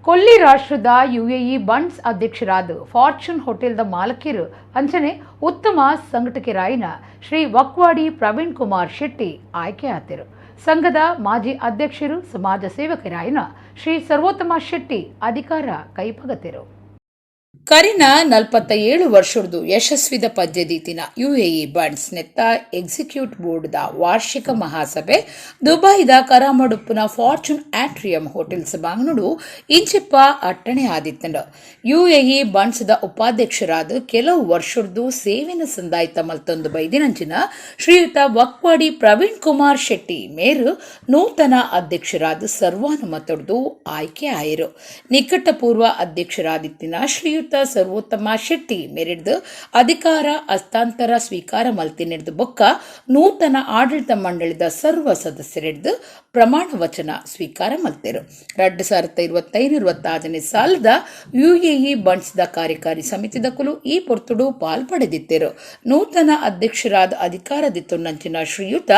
A: ಕೊಲ್ಲಿ ರಾಷ್ಟ್ರದ ಯುಎಇ ಬಂಡ್ಸ್ ಅಧ್ಯಕ್ಷರಾದ ಫಾರ್ಚೂನ್ ಹೋಟೆಲ್ದ ಮಾಲಕಿಯರು ಅಂಚನೆ ಉತ್ತಮ ಸಂಘಟಕರಾಯಿನ ಶ್ರೀ ವಕ್ವಾಡಿ ಪ್ರವೀಣ್ ಕುಮಾರ್ ಶೆಟ್ಟಿ ಆಯ್ಕೆ ಆದರು. ಸಂಘದ ಮಾಜಿ ಅಧ್ಯಕ್ಷರು ಸಮಾಜ ಸೇವಕರಾಯಿನ ಶ್ರೀ ಸರ್ವೋತ್ತಮ ಶೆಟ್ಟಿ ಅಧಿಕಾರ ಕೈಪಗತೆರು. ಕರಿನ 47 ವರ್ಷದ್ದು ಯಶಸ್ವಿದ ಪದ್ಯದೀತಿನ UAE ಬಂಡ್ಸ್ ನೆತ್ತ ಎಕ್ಸಿಕ್ಯೂಟ್ ಬೋರ್ಡ್ದ ವಾರ್ಷಿಕ ಮಹಾಸಭೆ ದುಬೈದ ಕರಾಮಡುಪ್ಪುನ ಫಾರ್ಚೂನ್ ಆಟ್ರಿಯಂ ಹೋಟೆಲ್ ಸಭಾಂಗಣಡು ಇಂಚಿಪ್ಪ ಅಟ್ಟಣೆ ಆದಿತ್ತಂಡ UAE ಬಂಡ್ಸ್ದ ಉಪಾಧ್ಯಕ್ಷರಾದ ಕೆಲವು ವರ್ಷದ್ದು ಸೇವೆನ ಸಂದಾಯಿತ ಮಲ್ತೊಂದು ಬೈದಿನಂಚಿನ ಶ್ರೀಯುತ ವಕ್ವಾಡಿ ಪ್ರವೀಣ್ ಕುಮಾರ್ ಶೆಟ್ಟಿ ಮೇರು ನೂತನ ಅಧ್ಯಕ್ಷರಾದ ಸರ್ವಾನುಮತೊಡ್ದು ಆಯ್ಕೆ ಆಯಿರು. ನಿಕಟಪೂರ್ವ ಅಧ್ಯಕ್ಷರಾದಿತ್ತಿನ ಶ್ರೀಯುತ ಸರ್ವೋತ್ತಮ ಶೆಟ್ಟಿ ಮೇರಿಡ್ದು ಅಧಿಕಾರ ಹಸ್ತಾಂತರ ಸ್ವೀಕಾರ ಮಲ್ತಿನಿಡ್ದು ಬೊಕ್ಕ ನೂತನ ಆಡಳಿತ ಮಂಡಳಿದ ಸರ್ವ ಸದಸ್ಯರಿಡ್ದು ಪ್ರಮಾಣ ವಚನ ಸ್ವೀಕಾರ ಮಲ್ತಿರು. 2025-26 ಸಾಲದ UAE ಬಂಡ್ಸ್ದ ಕಾರ್ಯಕಾರಿ ಸಮಿತಿದ ಕುಲು ಈ ಪೊರ್ತುಡು ಪಾಲ್ಪಡೆದಿತ್ತಿರು. ನೂತನ ಅಧ್ಯಕ್ಷರಾದ ಅಧಿಕಾರದಿತ್ತುನಂಚಿನ ಶ್ರೀಯುತ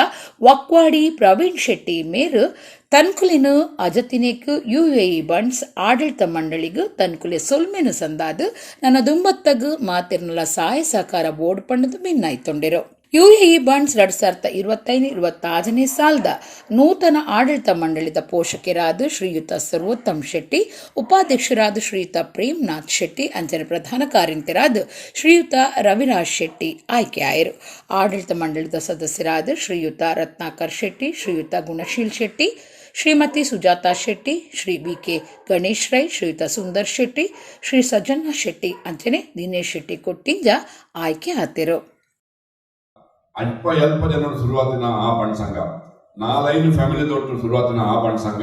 A: ವಕ್ವಾಡಿ ಪ್ರವೀಣ್ ಶೆಟ್ಟಿ ಮೇರು ತನ್ಕುಲಿನ ಅಜತಿನೇಕ್ UAE ಬಂಡ್ಸ್ ಆಡಳಿತ ಮಂಡಳಿಗೂ ತನ್ಕುಲೆ ಸೊಲ್ಮೆನು ಸಂದಾದು ನನ್ನ ದುಂಬತ್ತಗು ಮಾತಿರ್ನಲ ಸಹಾಯ ಸಹಕಾರ ಬೋರ್ಡ್ ಪಂಡದು ಭಿನ್ನಾಯ್ತೊಂಡಿರು. UAE ಬಂಡ್ಸ್ 2025-26 ಸಾಲದ ನೂತನ ಆಡಳಿತ ಮಂಡಳಿದ ಪೋಷಕರಾದ ಶ್ರೀಯುತ ಸರ್ವೋತ್ತಮ್ ಶೆಟ್ಟಿ, ಉಪಾಧ್ಯಕ್ಷರಾದ ಶ್ರೀಯುತ ಪ್ರೇಮ್ನಾಥ್ ಶೆಟ್ಟಿ, ಅಂಚನೆ ಪ್ರಧಾನ ಕಾರ್ಯಂತರಾದ ಶ್ರೀಯುತ ರವಿರಾಜ್ ಶೆಟ್ಟಿ ಆಯ್ಕೆ ಆಯಿರು. ಆಡಳಿತ ಮಂಡಳಿದ ಸದಸ್ಯರಾದ ಶ್ರೀಯುತ ರತ್ನಾಕರ್ ಶೆಟ್ಟಿ, ಶ್ರೀಯುತ ಗುಣಶೀಲ್ ಶೆಟ್ಟಿ, ಶ್ರೀಮತಿ ಸುಜಾತಾ ಶೆಟ್ಟಿ, ಶ್ರೀ BK ಗಣೇಶ್ ರೈ, ಶ್ರೀಯುತ ಸುಂದರ್ ಶೆಟ್ಟಿ, ಶ್ರೀ ಸಜ್ಜನ್ನ ಶೆಟ್ಟಿ, ಅಂಚನೆ ದಿನೇಶ್ ಶೆಟ್ಟಿ ಕೊಟ್ಟಿಂಜ ಆಯ್ಕೆ ಆತಿರು.
J: ಅಲ್ಪ ಜನರು ಶುರುವಾತಿನ ಆ ಬಣ್ಣ ಸಂಘ 4-5 ಫ್ಯಾಮಿಲಿ ದೊಡ್ಡ ಶುರುವಾತಿನ ಆ ಬಣ್ಣ ಸಂಘ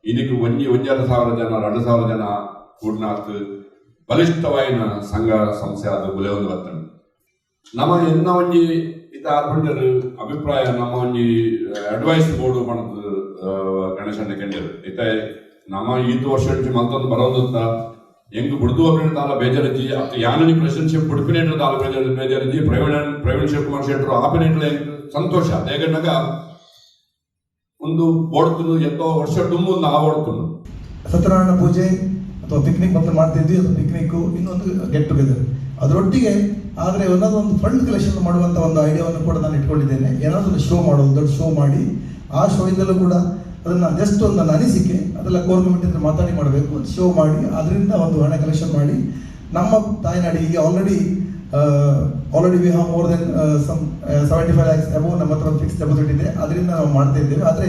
J: ಇನ್ನಿಗೆ 1,000 ಜನ 2,000 ಜನ ಕೂಡ್ನಾತ್ ಬಲಿಷ್ಠವಾಯಿನ ಸಂಘ ಸಂಸ್ಥೆ ಅದು ಗುಲೆ ಒಂದು ಬರ್ತದೆ. ನಮ್ಮ ಎನ್ನ ಒಂಜಿ ಇತ ಆರ್ಬಿಟರ್ ಅಭಿಪ್ರಾಯ ನಮ್ಮ ಒಂಜಿ ಅಡ್ವೈಸ್ ಬೋರ್ಡು ಪಣದು ಗಣೇಶನ ಕೆಂಡರು ಇತ ನಮ್ಮ ಈತ ವರ್ಷ ಮತ್ತೊಂದು ಬರೋದಂತ ಹೆಂಗ್ ಬಿಡ್ದು ಒಬ್ಬರಿಂದ ದಾಲ ಬೇಜಾರಜ್ಜಿ ಅತ್ತ ಯಾನನಿ ಪ್ರೆಸಿಡೆನ್ಶಿಪ್ ಬುಡ್ಪಿನೇಟ್ರ ದಾಲ ಬೇಜಾರಜ್ಜಿ ಪ್ರವೀಣ್ ಶಿವಕುಮಾರ್ ಶೆಟ್ಟರು ಆಪಿನೇಟ್ಲ ಸಂತೋಷ ದೇಗಣ್ಣಗ ಒಂದು ಬೋಡ್ತು ಎಂತೋ ವರ್ಷ ತುಂಬ ಒಂದು ಆವಡ್ತು
K: ಸತ್ಯನಾರಾಯಣ ಪೂಜೆ ಅಥವಾ ಪಿಕ್ನಿಕ್ ಮೊದಲು ಮಾಡ್ತಿದ್ವಿ. ಅದು ಪಿಕ್ನಿಕ್ ಇನ್ನೊಂದು ಗೆಟ್ ಟುಗೆದರ್ ಅದರೊಟ್ಟಿಗೆ ಆದರೆ ಏನಾದರೂ ಒಂದು ಫಂಡ್ ಕಲೆಕ್ಷನ್ ಮಾಡುವಂಥ ಒಂದು ಐಡಿಯಾವನ್ನು ಕೂಡ ನಾನು ಇಟ್ಕೊಂಡಿದ್ದೇನೆ. ಏನಾದರೂ ಒಂದು ಶೋ ಮಾಡೋದು, ದೊಡ್ಡ ಶೋ ಮಾಡಿ ಆ ಶೋ ಇಂದಲೂ ಕೂಡ ಅದನ್ನು ಜಸ್ಟ್ ಒಂದು ನನ್ನ ಅನಿಸಿಕೆ ಅದೆಲ್ಲ ಕೋರ್ ಕಮಿಟಿ ಹತ್ರ ಮಾತಾಡಿ ಮಾಡಬೇಕು. ಒಂದು ಶೋ ಮಾಡಿ ಅದರಿಂದ ಒಂದು ಹಣ ಕಲೆಕ್ಷನ್ ಮಾಡಿ ನಮ್ಮ ತಾಯ್ನಾಡಿಗೆ already we have more than some 75 lakhs above ನಮ್ಮ ಹತ್ರ ಒಂದು ಫಿಕ್ಸ್ ಡೆಪಾಸಿಟ್ ಇದೆ. ಅದರಿಂದ ನಾವು ಮಾಡ್ತಾ ಇದ್ದೇವೆ. ಆದರೆ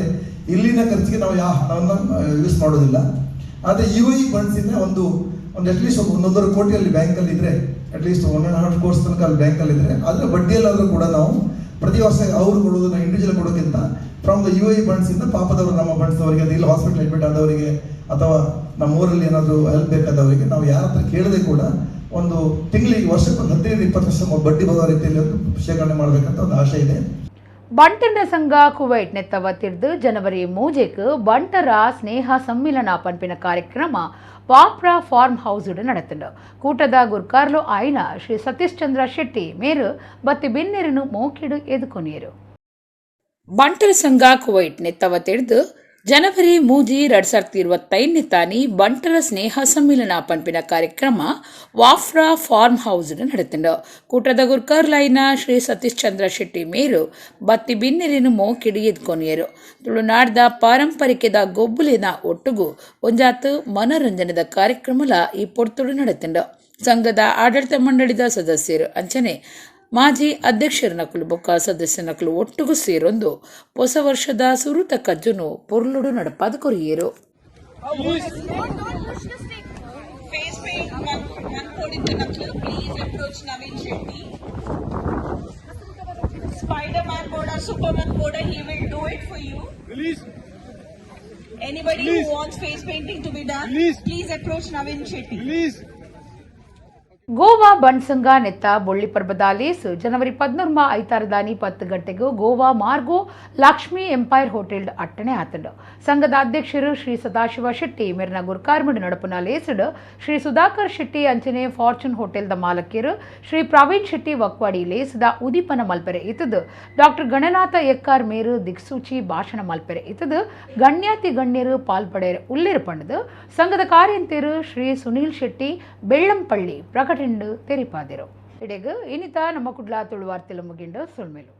K: ಇಲ್ಲಿನ ಖರ್ಚಿಗೆ ನಾವು ಯಾವ ಹಣವನ್ನು ಯೂಸ್ ಮಾಡೋದಿಲ್ಲ. ಆದರೆ UAE ಬಂಡ್ಸಿಂದ ಒಂದು ಅಟ್ಲೀಸ್ಟ್ 1.5 ಕೋಟಿಯಲ್ಲಿ ಬ್ಯಾಂಕಲ್ಲಿ ಇದ್ದರೆ ಅಟ್ಲೀಸ್ಟ್ 1.5 ಕೋರ್ಸ್ ತನಕ ಅಲ್ಲಿ ಬ್ಯಾಂಕಲ್ಲಿ ಇದ್ದರೆ ಅದರ ಬಡ್ಡಿಯಲ್ಲಾದರೂ ಕೂಡ ನಾವು ಪ್ರತಿ ವರ್ಷ ಅವರು ಕೊಡೋದನ್ನ ಇಂಡಿವಿಜುವಲ್ ಕೊಡೋಕ್ಕಿಂತ ಫ್ರಮ್ ದ UAE ಬಂಡ್ಸಿಂದ ಪಾಪದವರು ನಮ್ಮ ಬಂಡ್ಸ್ದವರಿಗೆ ಅದು ಇಲ್ಲಿ ಹಾಸ್ಪಿಟಲ್ ಅಡ್ಮಿಟ್ ಆದವರಿಗೆ ಅಥವಾ ನಮ್ಮ ಊರಲ್ಲಿ ಏನಾದರೂ ಹೆಲ್ಪ್ ಬೇಕಾದವರಿಗೆ ನಾವು ಯಾರ ಹತ್ರ ಕೇಳದೆ ಕೂಡ ಒಂದು ತಿಂಗಳಿಗೆ ವರ್ಷಕ್ಕೆ 15-20% ಬಡ್ಡಿ ಬರೋ ರೀತಿಯಲ್ಲಿ ಒಂದು ಶೇಖರಣೆ ಮಾಡಬೇಕಂತ ಒಂದು ಆಶೆ ಇದೆ.
A: ಬಂಟರ ಸಂಘ ಕುವೈಟ್ ನೆತ್ತವತ್ತಿರ್ದು ಜನವರಿ 3 ಬಂಟರ ಸ್ನೇಹ ಸಮ್ಮಿಲನ ಪಂಪಿನ ಕಾರ್ಯಕ್ರಮ ವಾಪ್ರಾ ಫಾರ್ಮ್ ಹೌಸ್ ನಡೆತಂಡು. ಕೂಟದ ಗುರ್ಕಾರ್ಲು ಆಯ್ನ ಶ್ರೀ ಸತೀಶ್ ಚಂದ್ರ ಶೆಟ್ಟಿ ಮೇರು ಬತ್ತಿ ಬಿನ್ನೆರನು ಮೋಕಿಡು ಎದುಕೊನಿಯರು. ಬಂಟರ ಸಂಘ ಕುವೈಟ್ ನೆತ್ತವತ್ತಿರ್ದು ಜನವರಿ 3, 2025 ತಾನಿ ಬಂಟರ ಸ್ನೇಹ ಸಮ್ಮಿಲನ ಪಂಪಿನ ಕಾರ್ಯಕ್ರಮ ವಾಫ್ರಾ ಫಾರ್ಮ್ ಹೌಸ್ ನಡೆತಂಡು. ಕೂಟದ ಗುರ್ಕರ್ಲೈನ ಶ್ರೀ ಸತೀಶ್ ಚಂದ್ರ ಶೆಟ್ಟಿ ಮೇರು ಬತ್ತಿ ಬಿನ್ನೆರಿನ ಮೋಕಿಡಿ ಎದ್ಕೊನಿಯರು. ತುಳುನಾಡ್ದ ಪಾರಂಪರಿಕದ ಗೊಬ್ಬುಲಿನ ಒಟ್ಟುಗು ಒಂಜಾತು ಮನೋರಂಜನದ ಕಾರ್ಯಕ್ರಮಲ ಈ ಪೊರ್ತುಡು ನಡೆತಂಡು. ಸಂಘದ ಆಡಳಿತ ಮಂಡಳಿದ ಸದಸ್ಯರು ಅಂಚನೆ ಮಾಜಿ ಅಧ್ಯಕ್ಷರ ನಕಲು ಬೊಕ್ಕ ಸದಸ್ಯ ನಕಲು ಒಟ್ಟುಗು ಸೇರೊಂದು ಹೊಸ ವರ್ಷದ ಸುರುತ ಕಜ್ಜುನು ಪೊರ್ಲುಡು ನಡಪಾದ courier.
L: Anybody who wants face painting to be done, please approach Navin Shetty.
A: Goa Bunt Sangha ನೆತ್ತ ಬೊಳ್ಳಿ ಪರ್ಬದಾಲೇಸ್ ಜನವರಿ 13 10 ಗಂಟೆಗೂ ಗೋವಾ ಮಾರ್ಗೋ ಲಕ್ಷ್ಮಿ ಎಂಪೈರ್ ಹೋಟೆಲ್ ಅಟ್ಟಣೆ ಆತಂಡು. ಸಂಘದ ಅಧ್ಯಕ್ಷರು ಶ್ರೀ ಸದಾಶಿವ ಶೆಟ್ಟಿ ಮೇರ್ನ ಗುರ್ಕಾರ್ಮಿಡ್ ನಡಪುನ ಲೇಸಡ್ ಶ್ರೀ ಸುಧಾಕರ್ ಶೆಟ್ಟಿ ಅಂಚನೆ ಫಾರ್ಚೂನ್ ಹೋಟೆಲ್ದ ಮಾಲಕಿಯರು ಶ್ರೀ ಪ್ರವೀಣ್ ಶೆಟ್ಟಿ ವಕ್ವಾಡಿ ಲೇಸದ ಉದೀಪನ ಮಲ್ಪೆರೆ ಇತ್ತದು. ಡಾಕ್ಟರ್ ಗಣನಾಥ ಎಕ್ಕಾರ್ ಮೇರು ದಿಕ್ಸೂಚಿ ಭಾಷಣ ಮಲ್ಪೆರೆ ಇತ್ತದು. ಗಣ್ಯಾತಿ ಗಣ್ಯರು ಪಾಲ್ಪಡೆ ಉಲ್ಲೇರು ಪಂಡದು. ಸಂಘದ ಕಾರ್ಯಂತರು ಶ್ರೀ ಸುನೀಲ್ ಶೆಟ್ಟಿ ಬೆಳ್ಳಂಪಳ್ಳಿ ಪ್ರಕಟ ತೆರಿಪಾದಿರು. ಇಡೆಗು ಇನ್ನಿತ ನಮ್ಮ ಕುಡ್ಲಾ ತುಳುವಾರ್ತೆಲು ಮುಗಿಂಡು ಸುಳ್ಮೇಲು.